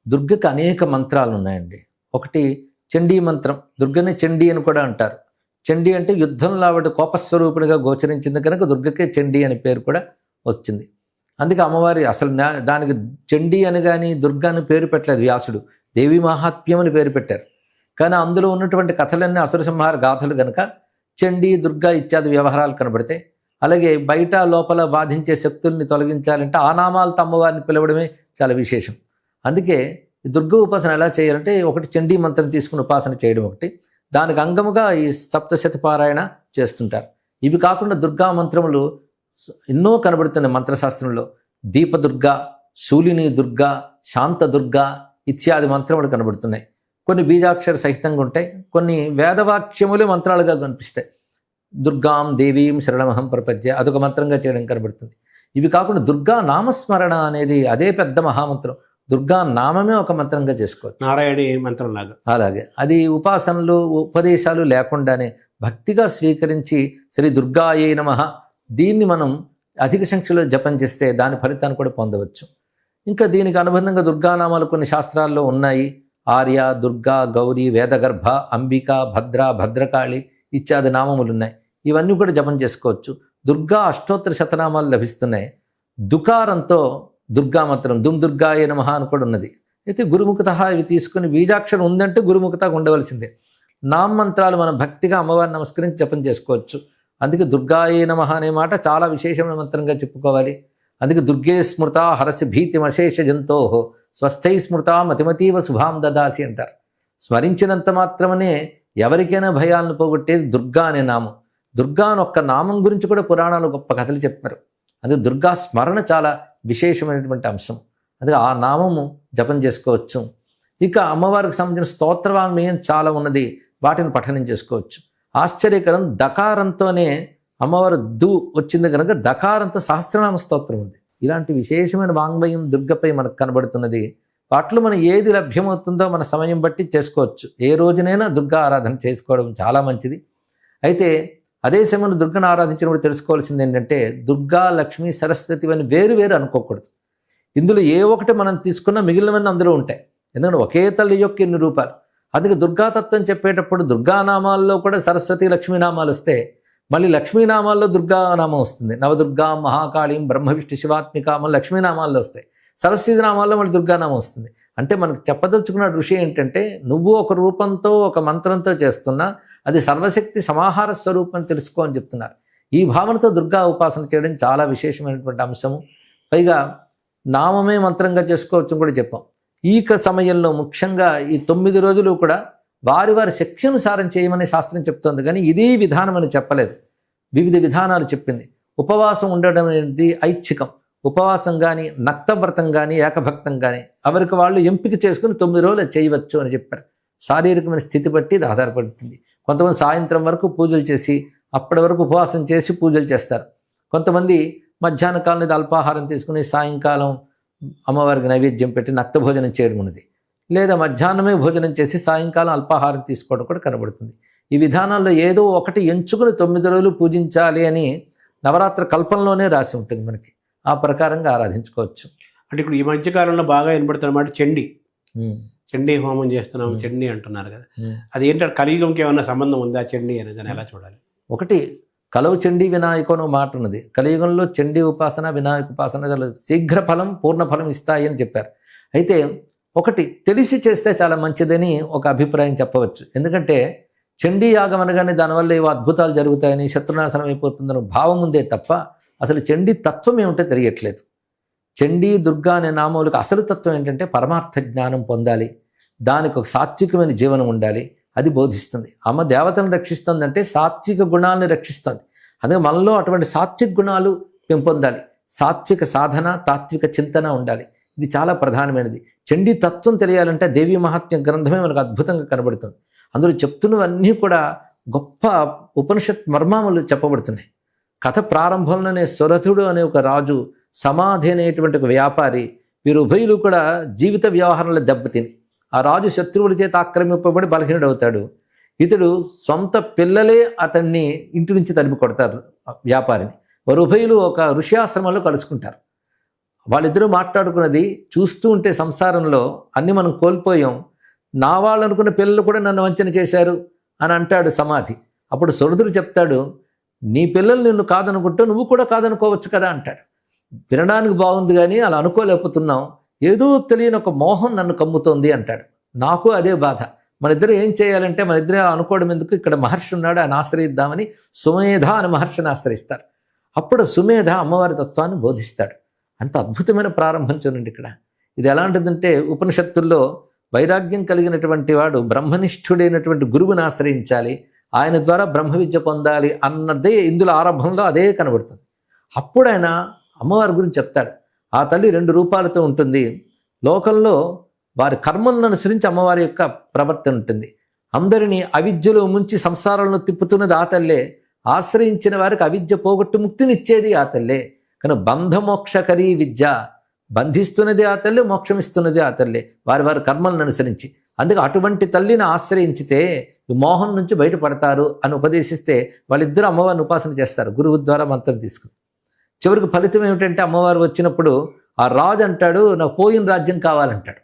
దుర్గకి అనేక మంత్రాలు ఉన్నాయండి. ఒకటి చండీ మంత్రం. దుర్గని చండీ అని కూడా అంటారు. చండీ అంటే యుద్ధంలో ఆవిడ కోపస్వరూపుడిగా గోచరించింది కనుక దుర్గకే చండీ అనే పేరు కూడా వచ్చింది. అందుకే అమ్మవారి అసలు దానికి చండీ అని కానీ దుర్గా అని పేరు పెట్టలేదు వ్యాసుడు. దేవి మహాత్మ్యం అని పేరు పెట్టారు. కానీ అందులో ఉన్నటువంటి కథలన్నీ అసుర సంహార గాథలు కనుక చండీ, దుర్గా ఇత్యాది వ్యవహారాలు కనబడతాయి. అలాగే బయట లోపల బాధించే శక్తుల్ని తొలగించాలంటే ఆ నామాలతో అమ్మవారిని పిలవడమే చాలా విశేషం. అందుకే ఈ దుర్గా ఉపాసన ఎలా చేయాలంటే ఒకటి చండీ మంత్రం తీసుకుని ఉపాసన చేయడం ఒకటి, దానికి అంగముగా ఈ సప్తశతి పారాయణ చేస్తుంటారు. ఇవి కాకుండా దుర్గా మంత్రములు ఎన్నో కనబడుతున్నాయి మంత్రశాస్త్రంలో. దీపదుర్గా, శూలిని దుర్గా, శాంత దుర్గా ఇత్యాది మంత్రములు కనబడుతున్నాయి. కొన్ని బీజాక్షర సహితంగా ఉంటాయి, కొన్ని వేదవాక్యములే మంత్రాలుగా కనిపిస్తాయి. దుర్గాం దేవీం శరణమహం ప్రపద్య అదొక మంత్రంగా చేయడం కనబడుతుంది. ఇవి కాకుండా దుర్గా నామస్మరణ అనేది అదే పెద్ద మహామంత్రం. దుర్గా నామమే ఒక మంత్రంగా చేసుకోవచ్చు, నారాయణి మంత్రం లాగా. అలాగే అది ఉపాసనలు ఉపదేశాలు లేకుండానే భక్తిగా స్వీకరించి శ్రీ దుర్గాయే నమః దీన్ని మనం అధిక సంఖ్యలో జపం చేస్తే దాని ఫలితాన్ని కూడా పొందవచ్చు. ఇంకా దీనికి అనుబంధంగా దుర్గానామాలు కొన్ని శాస్త్రాల్లో ఉన్నాయి. ఆర్య, దుర్గా, గౌరీ, వేదగర్భ, అంబిక, భద్ర, భద్రకాళి ఇత్యాది నామములు ఉన్నాయి. ఇవన్నీ కూడా జపం చేసుకోవచ్చు. దుర్గా అష్టోత్తర శతనామాలు లభిస్తున్నాయి. దుకారంతో దుర్గా మంత్రం దుమ్ దుర్గాయ నమః అని కూడా ఉన్నది. అయితే గురుముఖత ఇవి తీసుకుని బీజాక్షరం ఉందంటే గురుముఖత ఉండవలసిందే. నామమంత్రాలు మనం భక్తిగా అమ్మవారిని నమస్కరించి జపం చేసుకోవచ్చు. అందుకే దుర్గాయే నమః అనే మాట చాలా విశేషమైన మంత్రంగా చెప్పుకోవాలి. అందుకే దుర్గే స్మృత హరసి భీతిమశేష జంతోహో స్వస్థై స్మృత మతిమతీవ శుభాం దదాసి అంటారు. స్మరించినంత మాత్రమనే ఎవరికైనా భయాలను పోగొట్టేది దుర్గా అనే నామం. దుర్గా అని ఒక్క నామం గురించి కూడా పురాణాలు గొప్ప కథలు చెప్పారు. అందుకే దుర్గా స్మరణ చాలా విశేషమైనటువంటి అంశం. అందుకే ఆ నామము జపం చేసుకోవచ్చు. ఇక అమ్మవారికి సంబంధించిన స్తోత్రవాంగ్మయం చాలా ఉన్నది, వాటిని పఠనం చేసుకోవచ్చు. ఆశ్చర్యకరం, దకారంతోనే అమ్మవారు దు వచ్చింది కనుక దకారంతో సహస్రనామ స్తోత్రం ఉంది. ఇలాంటి విశేషమైన వాంగ్మయం దుర్గపై మనకు కనబడుతున్నది. వాటిలో మనం ఏది లభ్యమవుతుందో మన సమయం బట్టి చేసుకోవచ్చు. ఏ రోజునైనా దుర్గా ఆరాధన చేసుకోవడం చాలా మంచిది. అయితే అదే సమయంలో దుర్గను ఆరాధించినప్పుడు తెలుసుకోవాల్సింది ఏంటంటే దుర్గా, లక్ష్మి, సరస్వతి అని వేరు వేరు అనుకోకూడదు. ఇందులో ఏ ఒకటి మనం తీసుకున్నా మిగిలినవన్నీ అందరూ ఉంటాయి. ఎందుకంటే ఒకే తల్లి యొక్క ఇన్ని రూపాలు. అందుకే దుర్గాతత్వం చెప్పేటప్పుడు దుర్గానామాల్లో కూడా సరస్వతి, లక్ష్మీనామాలు వస్తే మళ్ళీ లక్ష్మీనామాల్లో దుర్గానామం వస్తుంది. నవదుర్గా, మహాకాళీం, బ్రహ్మ విష్ణు శివాత్మికామం లక్ష్మీనామాల్లో వస్తాయి. సరస్వతి నామాల్లో మళ్ళీ దుర్గానామం వస్తుంది. అంటే మనకు చెప్పదలుచుకున్న ఋషి ఏంటంటే నువ్వు ఒక రూపంతో ఒక మంత్రంతో చేస్తున్నా అది సర్వశక్తి సమాహార స్వరూపం తెలుసుకో అని చెప్తున్నారు. ఈ భావనతో దుర్గా ఉపాసన చేయడం చాలా విశేషమైనటువంటి అంశము. పైగా నామమే మంత్రంగా చేసుకోవచ్చు కూడా చెప్పాం. ఈ సమయంలో ముఖ్యంగా ఈ 9 రోజులు కూడా వారి వారి శక్తి అనుసారం చేయమని శాస్త్రం చెప్తోంది, కానీ ఇదే విధానం అని చెప్పలేదు. వివిధ విధానాలు చెప్పింది. ఉపవాసం ఉండడం అనేది ఐచ్ఛికం. ఉపవాసం కానీ, నక్తవ్రతం కానీ, ఏకభక్తం కానీ ఎవరికి వాళ్ళు ఎంపిక చేసుకుని 9 రోజులు చేయవచ్చు అని చెప్పారు. శారీరకమైన స్థితి బట్టి ఇది ఆధారపడుతుంది. కొంతమంది సాయంత్రం వరకు పూజలు చేసి అప్పటి వరకు ఉపవాసం చేసి పూజలు చేస్తారు. కొంతమంది మధ్యాహ్న కాలం అల్పాహారం తీసుకుని సాయంకాలం అమ్మవారికి నైవేద్యం పెట్టి నక్త భోజనం చేయడం ఉన్నది. లేదా మధ్యాహ్నమే భోజనం చేసి సాయంకాలం అల్పాహారం తీసుకోవడం కూడా కనబడుతుంది. ఈ విధానాల్లో ఏదో ఒకటి ఎంచుకుని 9 రోజులు పూజించాలి అని నవరాత్రి కల్పంలోనే రాసి ఉంటుంది మనకి. ఆ ప్రకారంగా ఆరాధించుకోవచ్చు. అంటే ఇప్పుడు ఈ మధ్యకాలంలో బాగా వినబడుతున్నమాట చండీ హోమం చేస్తున్నాం, చండీ అంటున్నారు కదా. అది ఏంటంటే కలియుగంకి ఏమన్నా సంబంధం ఉందా చండీ అనేది, దాన్ని ఎలా చూడాలి? ఒకటి కలవు చండీ వినాయకనో మాట ఉన్నది. కలియుగంలో చండీ ఉపాసన, వినాయక ఉపాసన శీఘ్ర ఫలం, పూర్ణ ఫలం ఇస్తాయి అని చెప్పారు. అయితే ఒకటి తెలిసి చేస్తే చాలా మంచిదని ఒక అభిప్రాయం చెప్పవచ్చు. ఎందుకంటే చండీ యాగం అనగానే దానివల్ల ఏవో అద్భుతాలు జరుగుతాయని, శత్రునాశనం అయిపోతుందని భావం ఉందే తప్ప అసలు చండీ తత్వం ఏమిటో తెలియట్లేదు. చండీ, దుర్గా అనే నామములకు అసలు తత్వం ఏంటంటే పరమార్థ జ్ఞానం పొందాలి, దానికి ఒక సాత్వికమైన జీవనం ఉండాలి, అది బోధిస్తుంది. అమ్మ దేవతను రక్షిస్తుందంటే సాత్విక గుణాలను రక్షిస్తుంది. అందుకే మనలో అటువంటి సాత్విక గుణాలు పెంపొందాలి. సాత్విక సాధన, తాత్విక చింతన ఉండాలి. ఇది చాలా ప్రధానమైనది. చండీ తత్వం తెలియాలంటే దేవీ మహాత్మ్య గ్రంథమే మనకు అద్భుతంగా కనబడుతుంది. అందులో చెప్తున్నవన్నీ కూడా గొప్ప ఉపనిషత్ మర్మాములు చెప్పబడుతున్నాయి. కథ ప్రారంభంలోనే సురథుడు అనే ఒక రాజు, సమాధి అనేటువంటి ఒక వ్యాపారి, వీరు ఉభయులు కూడా జీవిత వ్యవహారంలో దెబ్బతిని ఆ రాజు శత్రువుల చేత ఆక్రమింపబడి బలహీనుడవుతాడు. ఇతడు సొంత పిల్లలే అతన్ని ఇంటి నుంచి తరిమి కొడతారు వ్యాపారిని. వారు ఉభయులు ఒక ఋషి ఆశ్రమంలో కలుసుకుంటారు. వాళ్ళిద్దరూ మాట్లాడుకున్నది చూస్తూ ఉంటే సంసారంలో అన్ని మనం కోల్పోయాం, నా వాళ్ళు అనుకున్న పిల్లలు కూడా నన్ను వంచన చేశారు అని అంటాడు సమాధి. అప్పుడు సురథుడు చెప్తాడు, నీ పిల్లలు నిన్ను కాదనుకుంటే నువ్వు కూడా కాదనుకోవచ్చు కదా అంటాడు. వినడానికి బాగుంది కానీ అలా అనుకోలేకపోతున్నాం, ఏదో తెలియని ఒక మోహం నన్ను కమ్ముతోంది అంటాడు. నాకు అదే బాధ. మన ఇద్దరు ఏం చేయాలంటే మన ఇద్దరు అనుకోవడం ఎందుకు, ఇక్కడ మహర్షి ఉన్నాడు, ఆయన ఆశ్రయిద్దామని సుమేధ అని మహర్షిని ఆశ్రయిస్తారు. అప్పుడు సుమేధ అమ్మవారి తత్వాన్ని బోధిస్తాడు. అంత అద్భుతమైన ప్రారంభం చూడండి ఇక్కడ. ఇది ఎలాంటిదంటే ఉపనిషత్తుల్లో వైరాగ్యం కలిగినటువంటి వాడు బ్రహ్మనిష్ఠుడైనటువంటి గురువుని ఆశ్రయించాలి, ఆయన ద్వారా బ్రహ్మ విద్య పొందాలి అన్నదే ఇందులో ఆరంభంలో అదే కనబడుతుంది. అప్పుడు ఆయన అమ్మవారి గురించి చెప్తాడు. ఆ తల్లి 2 రూపాలతో ఉంటుంది. లోకంలో వారి కర్మలను అనుసరించి అమ్మవారి యొక్క ప్రవర్తన ఉంటుంది. అందరినీ అవిద్యలో ముంచి సంసారంలో తిప్పుతున్నది ఆ తల్లే. ఆశ్రయించిన వారికి అవిద్య పోగొట్టు ముక్తినిచ్చేది ఆ తల్లే. కానీ బంధమోక్షకరీ విద్య, బంధిస్తున్నది ఆ తల్లి, మోక్షమిస్తున్నది ఆ తల్లి, వారి వారి కర్మలను అనుసరించి. అందుకే అటువంటి తల్లిని ఆశ్రయించితే మోహం నుంచి బయటపడతారు అని ఉపదేశిస్తే వాళ్ళిద్దరూ అమ్మవారిని ఉపాసన చేస్తారు గురువు ద్వారా మంత్రం తీసుకుని. చివరికి ఫలితం ఏమిటంటే అమ్మవారు వచ్చినప్పుడు ఆ రాజు అంటాడు, నాకు పోయిన రాజ్యం కావాలంటాడు.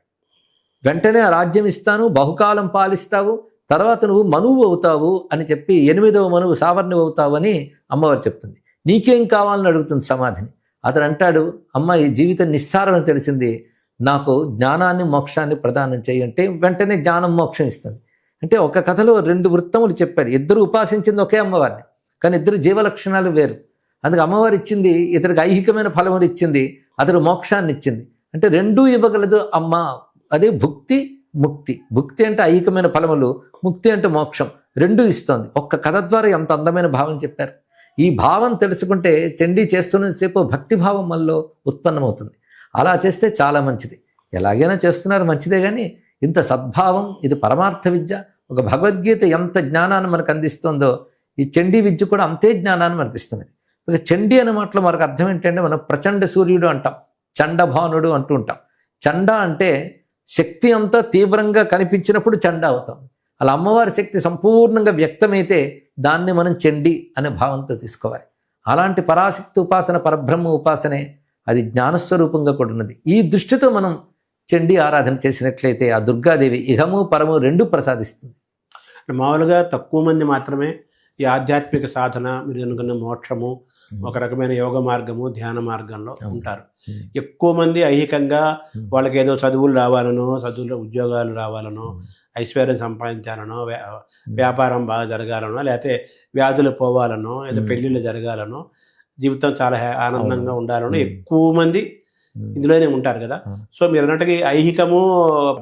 వెంటనే ఆ రాజ్యం ఇస్తాను, బహుకాలం పాలిస్తావు, తర్వాత నువ్వు మనువు అవుతావు అని చెప్పి 8వ మనువు సావర్ణివు అవుతావు అని అమ్మవారు చెప్తుంది. నీకేం కావాలని అడుగుతుంది సమాధిని. అతను అంటాడు, అమ్మ ఈ జీవితం నిస్సారం అని తెలిసింది, నాకు జ్ఞానాన్ని మోక్షాన్ని ప్రదానం చేయంటే వెంటనే జ్ఞానం మోక్షం ఇస్తుంది. అంటే ఒక కథలో 2 వృత్తములు చెప్పారు. ఇద్దరు ఉపాసించింది ఒకే అమ్మవారిని, కానీ ఇద్దరు జీవలక్షణాలు వేరు. అందుకే అమ్మవారు ఇచ్చింది ఇతనికి ఐహికమైన ఫలములు ఇచ్చింది, అతడు మోక్షాన్ని ఇచ్చింది. అంటే రెండూ ఇవ్వగలదు అమ్మ. అదే భుక్తి ముక్తి. భుక్తి అంటే ఐహికమైన ఫలములు, ముక్తి అంటే మోక్షం, రెండూ ఇస్తోంది. ఒక్క కథ ద్వారా ఎంత అందమైన భావం చెప్పారు. ఈ భావం తెలుసుకుంటే చండీ చేస్తున్నంతసేపు భక్తి భావం మనలో ఉత్పన్నమవుతుంది. అలా చేస్తే చాలా మంచిది. ఎలాగైనా చేస్తున్నారు మంచిదే, కానీ ఇంత సద్భావం, ఇది పరమార్థ విద్య. ఒక భగవద్గీత ఎంత జ్ఞానాన్ని మనకు అందిస్తుందో ఈ చండీ విద్య కూడా అంతే జ్ఞానాన్ని మనకి ఇస్తుంది. ఇక చండీ అనే మాటలో మనకు అర్థం ఏంటంటే, మనం ప్రచండ సూర్యుడు అంటాం, చండభానుడు అంటూ ఉంటాం. చండ అంటే శక్తి అంతా తీవ్రంగా కనిపించినప్పుడు చండ అవుతాం. అలా అమ్మవారి శక్తి సంపూర్ణంగా వ్యక్తమైతే దాన్ని మనం చండీ అనే భావంతో తీసుకోవాలి. అలాంటి పరాశక్తి ఉపాసన, పరబ్రహ్మ ఉపాసనే, అది జ్ఞానస్వరూపంగా కూడా ఉన్నది. ఈ దృష్టితో మనం చండీ ఆరాధన చేసినట్లయితే ఆ దుర్గాదేవి ఇహము పరము రెండు ప్రసాదిస్తుంది. మామూలుగా తక్కువ మంది మాత్రమే ఈ ఆధ్యాత్మిక సాధన, మీరు అనుకున్న మోక్షము, ఒక రకమైన యోగ మార్గము, ధ్యాన మార్గంలో ఉంటారు. ఎక్కువ మంది ఐహికంగా వాళ్ళకి ఏదో చదువులు రావాలనో, చదువులో ఉద్యోగాలు రావాలనో, ఐశ్వర్యం సంపాదించాలనో, వ్యాపారం బాగా జరగాలనో, లేకపోతే వ్యాధులు పోవాలనో, ఏదో పెళ్ళిళ్ళు జరగాలనో, జీవితం చాలా ఆనందంగా ఉండాలనో ఎక్కువ మంది ఇందులోనే ఉంటారు కదా. సో మీరు అన్నట్టుగా ఐహికము,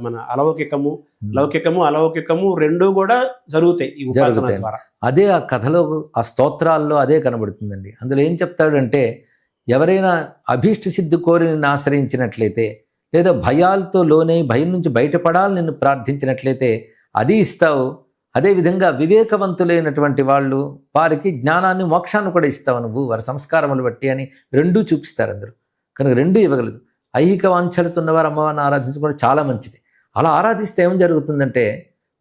మన అలౌకికము, లౌకికము, అలౌకికము రెండూ కూడా జరుగుతాయి ఈ ఉపాసన ద్వారా. అదే ఆ కథలో, ఆ స్తోత్రాల్లో అదే కనబడుతుందండి. అందులో ఏం చెప్తాడంటే, ఎవరైనా అభీష్ట సిద్ధి కోరి నిన్ను ఆశ్రయించినట్లయితే, లేదా భయాలతో లోనై భయం నుంచి బయటపడాలని నిన్ను ప్రార్థించినట్లయితే అది ఇస్తావు. అదేవిధంగా వివేకవంతులైనటువంటి వాళ్ళు, వారికి జ్ఞానాన్ని, మోక్షాన్ని కూడా ఇస్తావు నువ్వు, వారి సంస్కారములు బట్టి అని రెండూ చూపిస్తారు అందరూ. కనుక రెండూ ఇవ్వగలదు. ఐహిక వాంఛలతో ఉన్నవారు అమ్మవారిని ఆరాధించుకోవడం చాలా మంచిది. అలా ఆరాధిస్తే ఏం జరుగుతుందంటే,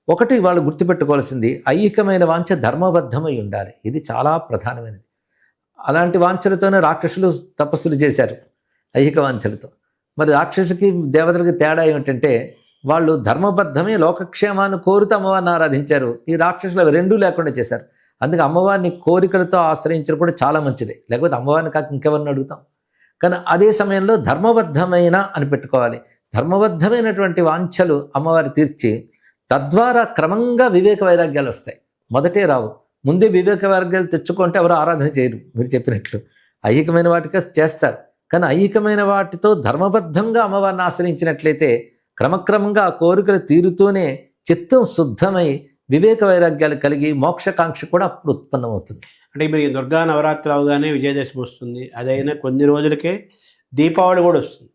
ఒకటి వాళ్ళు గుర్తుపెట్టుకోవాల్సింది, ఐహికమైన వాంఛ ధర్మబద్ధమై ఉండాలి. ఇది చాలా ప్రధానమైనది. అలాంటి వాంఛలతోనే రాక్షసులు తపస్సులు చేశారు, ఐహిక వాంఛలతో. మరి రాక్షసులకి దేవతలకి తేడా ఏమిటంటే, వాళ్ళు ధర్మబద్ధమే లోకక్షేమాన్ని కోరుతూ అమ్మవారిని ఆరాధించారు. ఈ రాక్షసులు అవి రెండూ లేకుండా చేశారు. అందుకే అమ్మవారిని కోరికలతో ఆశ్రయించడం కూడా చాలా మంచిదే. లేకపోతే అమ్మవారిని కాక ఇంకెవరిని అడుగుతాం. కానీ అదే సమయంలో ధర్మబద్ధమైన అని పెట్టుకోవాలి. ధర్మబద్ధమైనటువంటి వాంఛలు అమ్మవారి తీర్చి, తద్వారా క్రమంగా వివేక వైరాగ్యాలు వస్తాయి. మొదటే రావు, ముందే వివేక వైరాగ్యాలు తెచ్చుకుంటే ఎవరు ఆరాధన చేయరు. మీరు చెప్పినట్లు ఐహికమైన వాటికి చేస్తారు, కానీ ఐహికమైన వాటితో ధర్మబద్ధంగా అమ్మవారిని ఆశ్రయించినట్లయితే క్రమక్రమంగా ఆ కోరికలు తీరుతూనే చిత్తం శుద్ధమై వివేక వైరాగ్యాలు కలిగి మోక్షకాంక్ష కూడా అప్పుడు ఉత్పన్నమవుతుంది. అంటే మీరు ఈ దుర్గా నవరాత్రి అవగానే విజయదశమి వస్తుంది, అదైనా కొన్ని రోజులకే దీపావళి కూడా వస్తుంది.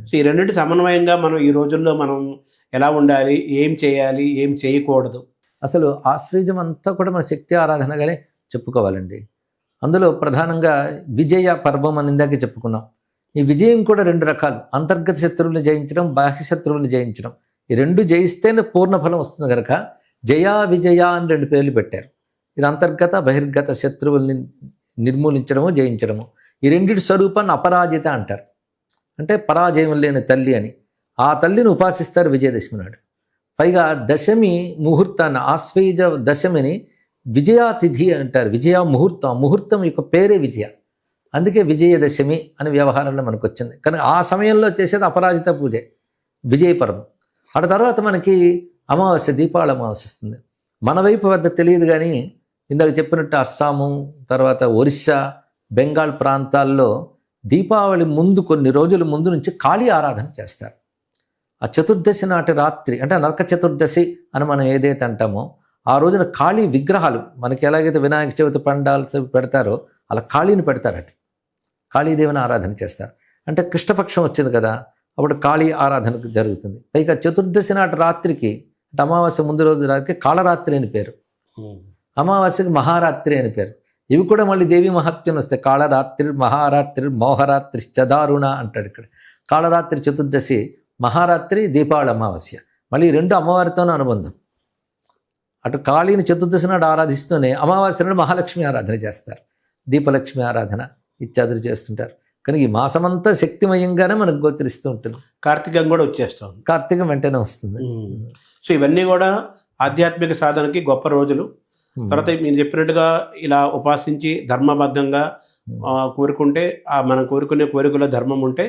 సో ఈ రెండింటి సమన్వయంగా మనం ఈ రోజుల్లో మనం ఎలా ఉండాలి, ఏం చేయాలి, ఏం చేయకూడదు, అసలు ఆశ్రయం అంతా కూడా మన శక్తి ఆరాధనగానే చెప్పుకోవాలండి. అందులో ప్రధానంగా విజయ పర్వం అని ఇందాకే చెప్పుకున్నాం. ఈ విజయం కూడా 2 రకాలు, అంతర్గత శత్రువులను జయించడం, బాహ్య శత్రువులను జయించడం. ఈ 2 జయిస్తేనే పూర్ణ ఫలం వస్తుంది కనుక జయా విజయ అని 2 పేర్లు పెట్టారు. ఇది అంతర్గత బహిర్గత శత్రువుల్ని నిర్మూలించడము, జయించడము. ఈ రెండింటి స్వరూపాన్ని అపరాజిత అంటారు. అంటే పరాజయం లేని తల్లి అని. ఆ తల్లిని ఉపాసిస్తారు విజయదశమి నాడు. పైగా దశమి ముహూర్తాన్ని, ఆశ్వయుజ దశమిని విజయాతిథి అంటారు. విజయ ముహూర్తం, ముహూర్తం యొక్క పేరే విజయ. అందుకే విజయదశమి అనే వ్యవహారంలో మనకు వచ్చింది. కానీ ఆ సమయంలో చేసేది అపరాజిత పూజే, విజయపర్వం. ఆ తర్వాత మనకి అమావాస్య, దీపావళి అమావాస్య వస్తుంది. మన వైపు వద్ద తెలియదు, కానీ ఇందాక చెప్పినట్టు అస్సాము, తర్వాత ఒరిస్సా, బెంగాల్ ప్రాంతాల్లో దీపావళి ముందు కొన్ని రోజుల ముందు నుంచి కాళీ ఆరాధన చేస్తారు. ఆ చతుర్దశి నాటి రాత్రి, అంటే నరక చతుర్దశి అని మనం ఏదైతే అంటామో, ఆ రోజున కాళీ విగ్రహాలు, మనకి ఎలాగైతే వినాయక చవితి పండాలు పెడతారో అలా కాళీని పెడతారట. కాళీదేవిని ఆరాధన చేస్తారు. అంటే కృష్ణపక్షం వచ్చింది కదా, అప్పుడు కాళీ ఆరాధన జరుగుతుంది. పైగా చతుర్దశి నాటి రాత్రికి, అంటే అమావాస్య ముందు రోజు రాత్రికి కాళరాత్రి అని పేరు, అమావాస్యకి మహారాత్రి అని పేరు. ఇవి కూడా మళ్ళీ దేవి మహత్యం వస్తాయి. కాళరాత్రి, మహారాత్రి, మోహరాత్రి చదారుణ అంటాడు ఇక్కడ. కాళరాత్రి చతుర్దశి, మహారాత్రి దీపావళి అమావాస్య, మళ్ళీ 2 అమ్మవారితోనే అనుబంధం. అటు కాళీని చతుర్దశి నాడు ఆరాధిస్తూనే అమావాస్య నాడు మహాలక్ష్మి ఆరాధన చేస్తారు, దీపలక్ష్మి ఆరాధన ఇత్యాదులు చేస్తుంటారు. కానీ ఈ మాసమంతా శక్తిమయంగానే మనకు గోచరిస్తూ ఉంటుంది. కార్తీకం కూడా వచ్చేస్తుంది, కార్తీకం వెంటనే వస్తుంది. సో ఇవన్నీ కూడా ఆధ్యాత్మిక సాధనకి గొప్ప రోజులు. తర్వాత మీరు చెప్పినట్టుగా ఇలా ఉపాసించి ధర్మబద్ధంగా కోరుకుంటే, మనం కోరుకునే కోరికలో ధర్మం ఉంటే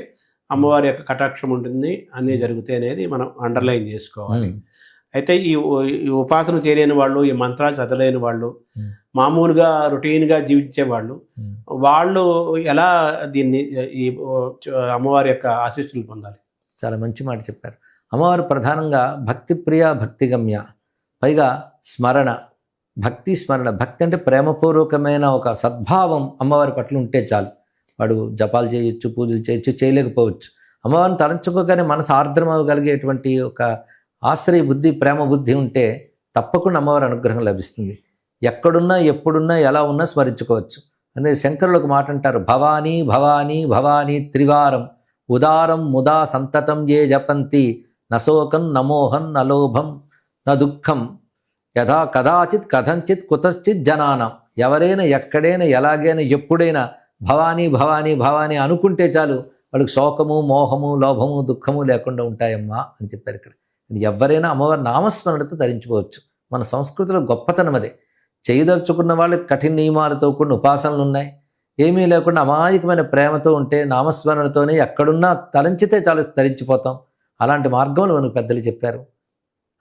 అమ్మవారి యొక్క కటాక్షం ఉంటుంది, అన్నీ జరుగుతాయి అనేది మనం అండర్లైన్ చేసుకోవాలి. అయితే ఈ ఉపాసన చేయలేని వాళ్ళు, ఈ మంత్రాలు చదవలేని వాళ్ళు, మామూలుగా రొటీన్గా జీవించే వాళ్ళు, వాళ్ళు ఎలా దీన్ని ఈ అమ్మవారి యొక్క ఆశీస్సులు పొందాలి? చాలా మంచి మాట చెప్పారు. అమ్మవారు ప్రధానంగా భక్తిప్రియ భక్తిగమ్య, పైగా స్మరణ, భక్తి స్మరణ. భక్తి అంటే ప్రేమపూర్వకమైన ఒక సద్భావం అమ్మవారి పట్ల ఉంటే చాలు. వాడు జపాలు చేయొచ్చు, పూజలు చేయొచ్చు, చేయలేకపోవచ్చు. అమ్మవారిని తలంచుకోగానే మనసు ఆర్ద్రం అవ్వగలిగేటువంటి ఒక ఆశ్రయ బుద్ధి, ప్రేమ బుద్ధి ఉంటే తప్పకుండా అమ్మవారి అనుగ్రహం లభిస్తుంది. ఎక్కడున్నా, ఎప్పుడున్నా, ఎలా ఉన్నా స్మరించుకోవచ్చు. అందుకే శంకరులు ఒక మాట అంటారు, భవానీ భవానీ భవానీ త్రివారం ఉదారం ముదా సంతతం ఏ జపంతి నశోకం నమోహం నలోభం న దుఃఖం యథా కదాచిత్ కథంచిత్ కుతశ్చిత్ జనానం. ఎవరైనా ఎక్కడైనా ఎలాగైనా ఎప్పుడైనా భవానీ భవానీ భవానీ అనుకుంటే చాలు, వాళ్ళకి శోకము మోహము లోభము దుఃఖము లేకుండా ఉంటాయమ్మా అని చెప్పారు ఇక్కడ. ఎవరైనా అమ్మవారి నామస్మరణతో ధరించుకోవచ్చు. మన సంస్కృతిలో గొప్పతనం అదే. చేయదలుచుకున్న వాళ్ళకి కఠిన నియమాలతో కూడిన ఉపాసనలు ఉన్నాయి. ఏమీ లేకుండా అమాయకమైన ప్రేమతో ఉంటే నామస్మరణతోనే ఎక్కడున్నా తలంచితే చాలు ధరించిపోతాం. అలాంటి మార్గంలో మనకు పెద్దలు చెప్పారు.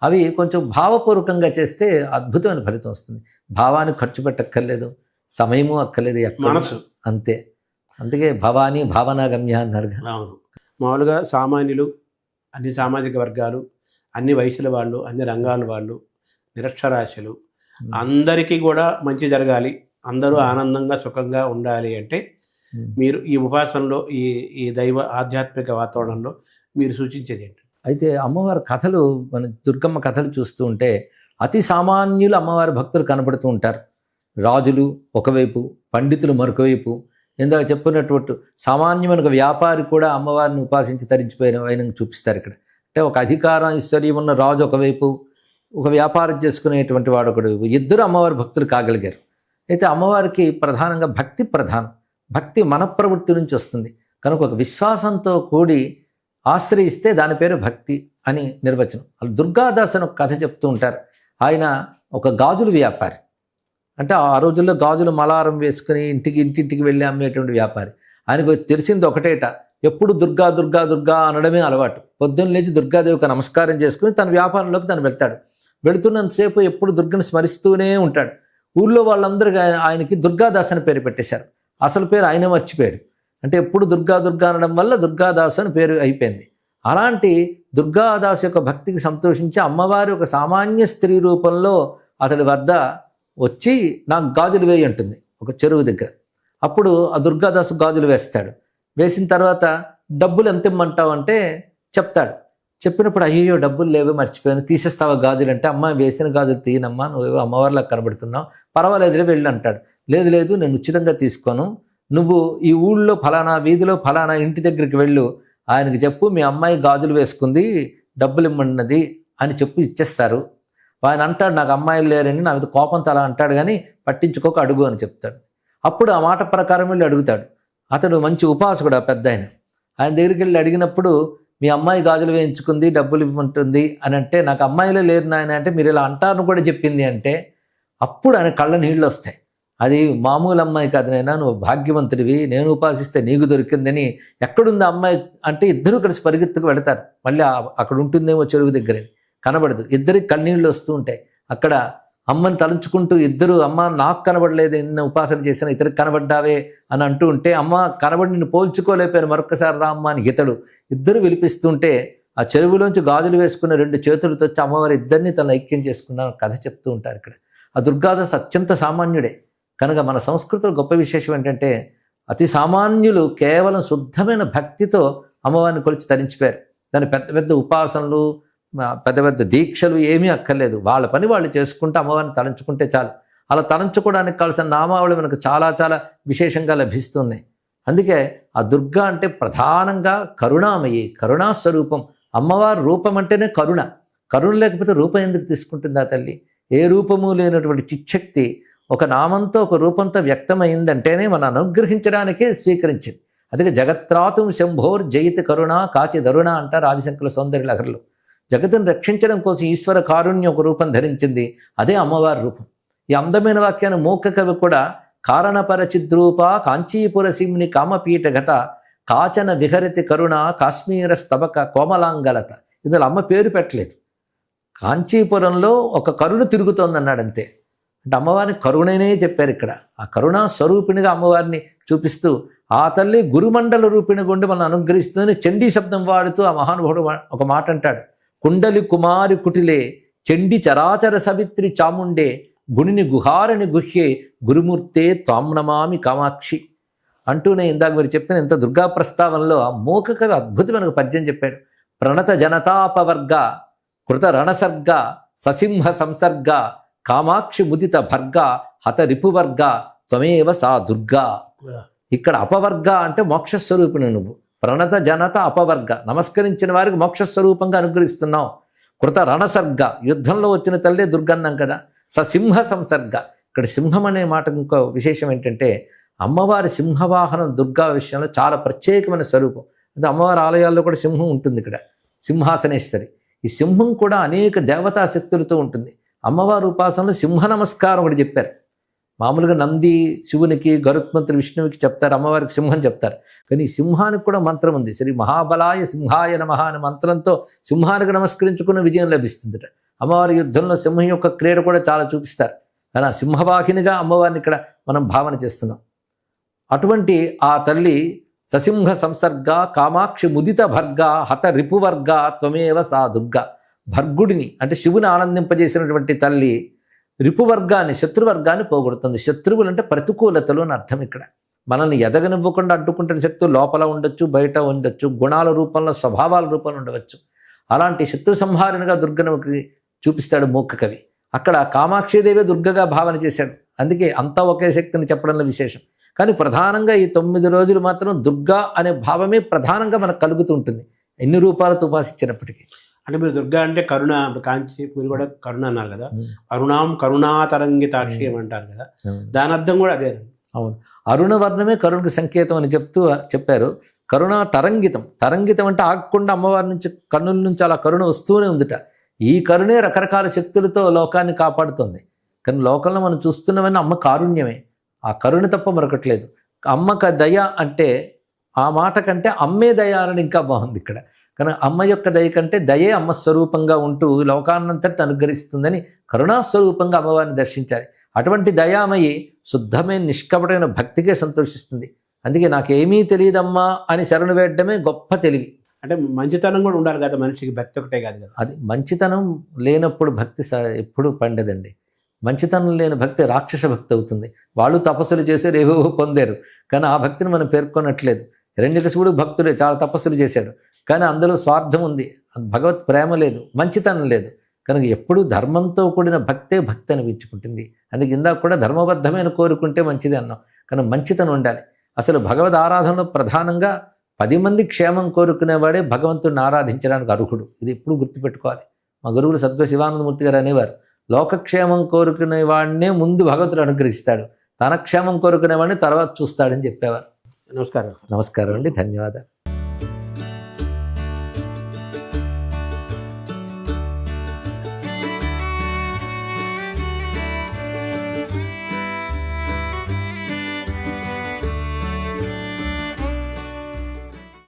అవి కొంచెం భావపూర్వకంగా చేస్తే అద్భుతమైన ఫలితం వస్తుంది. భావానికి ఖర్చు పెట్టక్కర్లేదు, సమయము అక్కర్లేదు, మనసు అంతే. అందుకే భవానీ భావనాగమ్య అన్నారు. అవును. మామూలుగా సామాన్యులు, అన్ని సామాజిక వర్గాలు, అన్ని వయసుల వాళ్ళు, అన్ని రంగాల వాళ్ళు, నిరక్షరాస్యులు అందరికీ కూడా మంచి జరగాలి, అందరూ ఆనందంగా సుఖంగా ఉండాలి అంటే మీరు ఈ ఉపాసనలో, ఈ దైవ ఆధ్యాత్మిక వాతావరణంలో మీరు సూచించేది ఏంటి? అయితే అమ్మవారి కథలు, మన దుర్గమ్మ కథలు చూస్తూ ఉంటే అతి సామాన్యులు అమ్మవారి భక్తులు కనబడుతూ ఉంటారు. రాజులు ఒకవైపు, పండితులు మరొకవైపు. ఇందాక చెప్పినటువంటి సామాన్యమైన ఒక వ్యాపారి కూడా అమ్మవారిని ఉపాసించి తరించిపోయిన ఆయన చూపిస్తారు ఇక్కడ. అంటే ఒక అధికారం ఐశ్వర్యం ఉన్న రాజు ఒకవైపు, ఒక వ్యాపారం చేసుకునేటువంటి వాడు ఒకవైపు, ఇద్దరు అమ్మవారి భక్తులు కాగలిగారు. అయితే అమ్మవారికి ప్రధానంగా భక్తి ప్రధానం. భక్తి మన ప్రవృత్తి నుంచి వస్తుంది కనుక ఒక విశ్వాసంతో కూడి ఆశ్రయిస్తే దాని పేరు భక్తి అని నిర్వచనం. దుర్గాదాస్ అని ఒక కథ చెప్తూ ఉంటారు. ఆయన ఒక గాజుల వ్యాపారి. అంటే ఆ రోజుల్లో గాజులు మలారం వేసుకుని ఇంటింటికి వెళ్ళి అమ్మేటువంటి వ్యాపారి. ఆయనకు తెలిసింది ఒకటేట, ఎప్పుడు దుర్గా దుర్గా దుర్గా అనడమే అలవాటు. పొద్దున్న లేచి దుర్గాదేవికి నమస్కారం చేసుకుని తన వ్యాపారంలోకి తను వెళ్తాడు. వెళుతున్నంతసేపు ఎప్పుడు దుర్గను స్మరిస్తూనే ఉంటాడు. ఊళ్ళో వాళ్ళందరూ ఆయనకి దుర్గాదాస్ అని పేరు పెట్టేశారు. అసలు పేరు ఆయన మర్చిపోయాడు. అంటే ఎప్పుడు దుర్గా దుర్గా అనడం వల్ల దుర్గాదాస్ అని పేరు అయిపోయింది. అలాంటి దుర్గాదాస్ యొక్క భక్తికి సంతోషించి అమ్మవారి ఒక సామాన్య స్త్రీ రూపంలో అతడి వద్ద వచ్చి నాకు గాజులు వేయి అంటుంది ఒక చెరువు దగ్గర. అప్పుడు ఆ దుర్గాదాస్ గాజులు వేస్తాడు. వేసిన తర్వాత డబ్బులు ఎంత ఇమ్మంటావు అంటే చెప్తాడు. చెప్పినప్పుడు అయ్యో డబ్బులు లేవో మర్చిపోయాను, తీసేస్తావా గాజులు అంటే, అమ్మ వేసిన గాజులు తీయనమ్మా, నువ్వేవో అమ్మవారిలా కనబడుతున్నావు, పర్వాలేదులే వెళ్ళి అంటాడు. లేదు లేదు నేను ఉచితంగా తీసుకోను, నువ్వు ఈ ఊళ్ళో ఫలానా వీధిలో ఫలానా ఇంటి దగ్గరికి వెళ్ళు, ఆయనకి చెప్పు మీ అమ్మాయి గాజులు వేసుకుంది, డబ్బులు ఇమ్మన్నది అని చెప్పి ఇచ్చేస్తారు. ఆయన అంటాడు నాకు అమ్మాయిలు లేరని, నా మీద కోపంతో అలా అంటాడు కానీ పట్టించుకోక అడుగు అని చెప్తాడు. అప్పుడు ఆ మాట ప్రకారం వెళ్ళి అడుగుతాడు. అతడు మంచి ఉపాసకుడు, ఆ పెద్ద ఆయన దగ్గరికి వెళ్ళి అడిగినప్పుడు మీ అమ్మాయి గాజులు వేయించుకుంది, డబ్బులు ఇవ్వమంటుంది అని అంటే, నాకు అమ్మాయిలే లేరు నాయన అంటే, మీరు ఇలా అంటారని కూడా చెప్పింది అంటే, అప్పుడు ఆయన కళ్ళ నీళ్ళు వస్తాయి. అది మామూలు అమ్మాయి కాదు నాయనా, నువ్వు భాగ్యవంతుడివి, నేను ఉపాసిస్తే నీకు దొరికిందని. ఎక్కడుంది అమ్మాయి అంటే ఇద్దరూ కలిసి పరిగెత్తుకు వెళతారు. మళ్ళీ అక్కడ ఉంటుందేమో చెరువు దగ్గర, కనబడదు. ఇద్దరికి కన్నీళ్ళు వస్తూ ఉంటాయి. అక్కడ అమ్మని తలుచుకుంటూ ఇద్దరు, అమ్మ నాకు కనబడలేదు, నిన్న ఉపాసన చేసిన ఇతరికి కనబడ్డావే అని అంటూ ఉంటే, అమ్మ కనబడి నిన్ను పోల్చుకోలేకపోయాను, మరొక్కసారి రా అమ్మ అని ఇతడు ఇద్దరు విలిపిస్తుంటే, ఆ చెరువులోంచి గాజులు వేసుకున్న 2 చేతులతో వచ్చి అమ్మవారి ఇద్దరిని తన ఐక్యం చేసుకున్న కథ చెప్తూ ఉంటారు ఇక్కడ. ఆ దుర్గాదాస్ అత్యంత సామాన్యుడే కనుక మన సంస్కృతిలో గొప్ప విశేషం ఏంటంటే, అతి సామాన్యులు కేవలం శుద్ధమైన భక్తితో అమ్మవారిని కొలిచి తరించిపోయారు. దాని పెద్ద పెద్ద ఉపాసనలు, పెద్ద పెద్ద దీక్షలు ఏమీ అక్కర్లేదు. వాళ్ళ పని వాళ్ళు చేసుకుంటూ అమ్మవారిని తలంచుకుంటే చాలు. అలా తలంచుకోవడానికి కావాల్సిన నామావళి మనకు చాలా చాలా విశేషంగా లభిస్తున్నాయి. అందుకే ఆ దుర్గా అంటే ప్రధానంగా కరుణామయి, కరుణాస్వరూపం. అమ్మవారి రూపం అంటేనే కరుణ. కరుణ లేకపోతే రూపం ఎందుకు తీసుకుంటుంది ఆ తల్లి? ఏ రూపము లేనటువంటి చిచ్చక్తి ఒక నామంతో ఒక రూపంతో వ్యక్తమైందంటేనే మనం అనుగ్రహించడానికే స్వీకరించింది. అందుకే జగత్రాతుం శంభోర్ జయిత కరుణ కాచి దరుణ అంటారు ఆదిశంకర సౌందర్య లహరిలో. జగత్తును రక్షించడం కోసం ఈశ్వర కారుణ్యం ఒక రూపం ధరించింది, అదే అమ్మవారి రూపం. ఈ అందమైన వాక్యాన్ని మూక కవి కూడా కారణపరచిద్రూప కాంచీపుర సిమ్ని కామపీఠగత కాచన విహరతి కరుణ కాశ్మీర స్తబక కోమలాంగలత. ఇందులో అమ్మ పేరు పెట్టలేదు. కాంచీపురంలో ఒక కరుణ తిరుగుతోంది అన్నాడు అంతే. అంటే అమ్మవారిని కరుణనే చెప్పారు ఇక్కడ. ఆ కరుణా స్వరూపిణిగా అమ్మవారిని చూపిస్తూ ఆ తల్లి గురుమండల రూపిణి గుండి మనం అనుగ్రహిస్తుందని చండీ శబ్దం వాడుతూ ఆ మహానుభావుడు ఒక మాట అంటాడు. కుండలి కుమారి కుటిలే చండి చరాచర సవిత్రి చాముండే గుణిని గుహారిని గుహ్యే గురుమూర్తే త్వాంనమామి కామాక్షి అంటూనే ఇందాక మీరు చెప్పిన ఇంత దుర్గా ప్రస్తావనలో ఆ మూక కవి అద్భుతమైన ఒక పద్యం చెప్పాడు. ప్రణత జనతాపవర్గ కృత రణసర్గ ససింహ సంసర్గ కామాక్షి ముదిత భర్గ హత రిపువర్గ త్వమేవ సా దుర్గా. ఇక్కడ అపవర్గ అంటే మోక్షస్వరూపిణి నువ్వు. ప్రణత జనత అపవర్గ, నమస్కరించిన వారికి మోక్షస్వరూపంగా అనుగ్రహిస్తున్నావు. కృత రణసర్గ, యుద్ధంలో వచ్చిన తల్లే దుర్గన్నాం కదా. ససింహ సంసర్గ, ఇక్కడ సింహం అనే మాట ఇంకో విశేషం ఏంటంటే అమ్మవారి సింహవాహనం దుర్గా విషయంలో చాలా ప్రత్యేకమైన స్వరూపం. అంటే అమ్మవారి ఆలయాల్లో కూడా సింహం ఉంటుంది. ఇక్కడ సింహాసనేశ్వరి. ఈ సింహం కూడా అనేక దేవతా శక్తులతో ఉంటుంది. అమ్మవారి ఉపాసనలో సింహ నమస్కారం ఒకటి చెప్పారు. మామూలుగా నంది శివునికి, గరుత్మంతుడు విష్ణువుకి చెప్తారు, అమ్మవారికి సింహం చెప్తారు. కానీ ఈ సింహానికి కూడా మంత్రం ఉంది. శ్రీ మహాబలాయ సింహాయ నమః అనే మంత్రంతో సింహానికి నమస్కరించుకున్న విజయం లభిస్తుందట. అమ్మవారి యుద్ధంలో సింహం యొక్క క్రీడ కూడా చాలా చూపిస్తారు. కానీ ఆ సింహవాహినిగా అమ్మవారిని ఇక్కడ మనం భావన చేస్తున్నాం. అటువంటి ఆ తల్లి ససింహ సంసర్గ కామాక్షి ముదిత భర్గ హత రిపువర్గ త్వమేవ సా దుర్గా. భర్గుడిని అంటే శివుని ఆనందింపజేసినటువంటి తల్లి రిపువర్గాన్ని, శత్రువర్గాన్ని పోగొడుతుంది. శత్రువులు అంటే ప్రతికూలతలు అని అర్థం. ఇక్కడ మనల్ని ఎదగనివ్వకుండా అడ్డుకుంటున్న శక్తులు లోపల ఉండొచ్చు, బయట ఉండొచ్చు, గుణాల రూపంలో, స్వభావాల రూపంలో ఉండవచ్చు. అలాంటి శత్రు సంహారిణిగా దుర్గనుకి చూపిస్తాడు మూక కవి. అక్కడ కామాక్షిదేవే దుర్గగా భావన చేశాడు. అందుకే అంతా ఒకే శక్తిని చెప్పడంలో విశేషం. కానీ ప్రధానంగా ఈ 9 రోజులు మాత్రం దుర్గా అనే భావమే ప్రధానంగా మనకు కలుగుతూ ఉంటుంది, ఎన్ని రూపాలతో ఉపాసించినప్పటికీ. అంటే మీరు దుర్గా అంటే కరుణ, కాంచి మీరు కూడా కరుణ అన్నారు కదా, అరుణాం కరుణాతరంగితాక్షి అంటారు కదా, దాని అర్థం కూడా అదే. అవును, అరుణవర్ణమే కరుణకు సంకేతం అని చెప్పారు. కరుణా తరంగితం. తరంగితం అంటే ఆగకుండా అమ్మవారి నుంచి కన్నుల నుంచి అలా కరుణ వస్తూనే ఉందిట. ఈ కరుణే రకరకాల శక్తులతో లోకాన్ని కాపాడుతుంది. కానీ లోకంలో మనం చూస్తున్నవన్నీ అమ్మ కారుణ్యమే. ఆ కరుణ తప్ప మరొకట్లేదు. అమ్మక దయ అంటే ఆ మాట కంటే అమ్మే దయ అని ఇంకా బాగుంది ఇక్కడ. కానీ అమ్మ యొక్క దయ కంటే దయే అమ్మ స్వరూపంగా ఉంటూ లోకాన్నంతటి అనుగ్రహిస్తుందని కరుణాస్వరూపంగా అమ్మవారిని దర్శించాలి. అటువంటి దయామయి శుద్ధమైన నిష్కపటమైన భక్తికే సంతోషిస్తుంది. అందుకే నాకేమీ తెలియదమ్మా అని శరణు వేయడమే గొప్ప తెలివి. అంటే మంచితనం కూడా ఉండాలి కదా మనిషికి, భక్తి ఒకటే కాదు కదా. అది మంచితనం లేనప్పుడు భక్తి ఎప్పుడు పండదండి. మంచితనం లేని భక్తి రాక్షస భక్తి అవుతుంది. వాళ్ళు తపస్సులు చేశారు, ఏవో పొందారు, కానీ ఆ భక్తిని మనం పేర్కొనట్లేదు. హిరణ్యకశిపుడు భక్తుడే, చాలా తపస్సులు చేశాడు, కానీ అందులో స్వార్థం ఉంది, భగవత్ ప్రేమ లేదు, మంచితనం లేదు. కనుక ఎప్పుడూ ధర్మంతో కూడిన భక్తే భక్తి అనిపించుకుంటుంది. అందుకే ఇందాక కూడా ధర్మబద్ధమైన కోరుకుంటే మంచిది అన్నాం. కానీ మంచితనం ఉండాలి. అసలు భగవద్ ఆరాధనలో ప్రధానంగా 10 మంది క్షేమం కోరుకునేవాడే భగవంతుడిని ఆరాధించడానికి అర్హుడు. ఇది ఎప్పుడు గుర్తుపెట్టుకోవాలి. మా గురువులు సద్గురు శివానందమూర్తి గారు అనేవారు, లోకక్షేమం కోరుకునేవాడినే ముందు భగవంతుడు అనుగ్రహిస్తాడు, తన క్షేమం కోరుకునేవాడిని తర్వాత చూస్తాడని చెప్పేవారు. నమస్కారం. నమస్కారం అండి, ధన్యవాదాలు.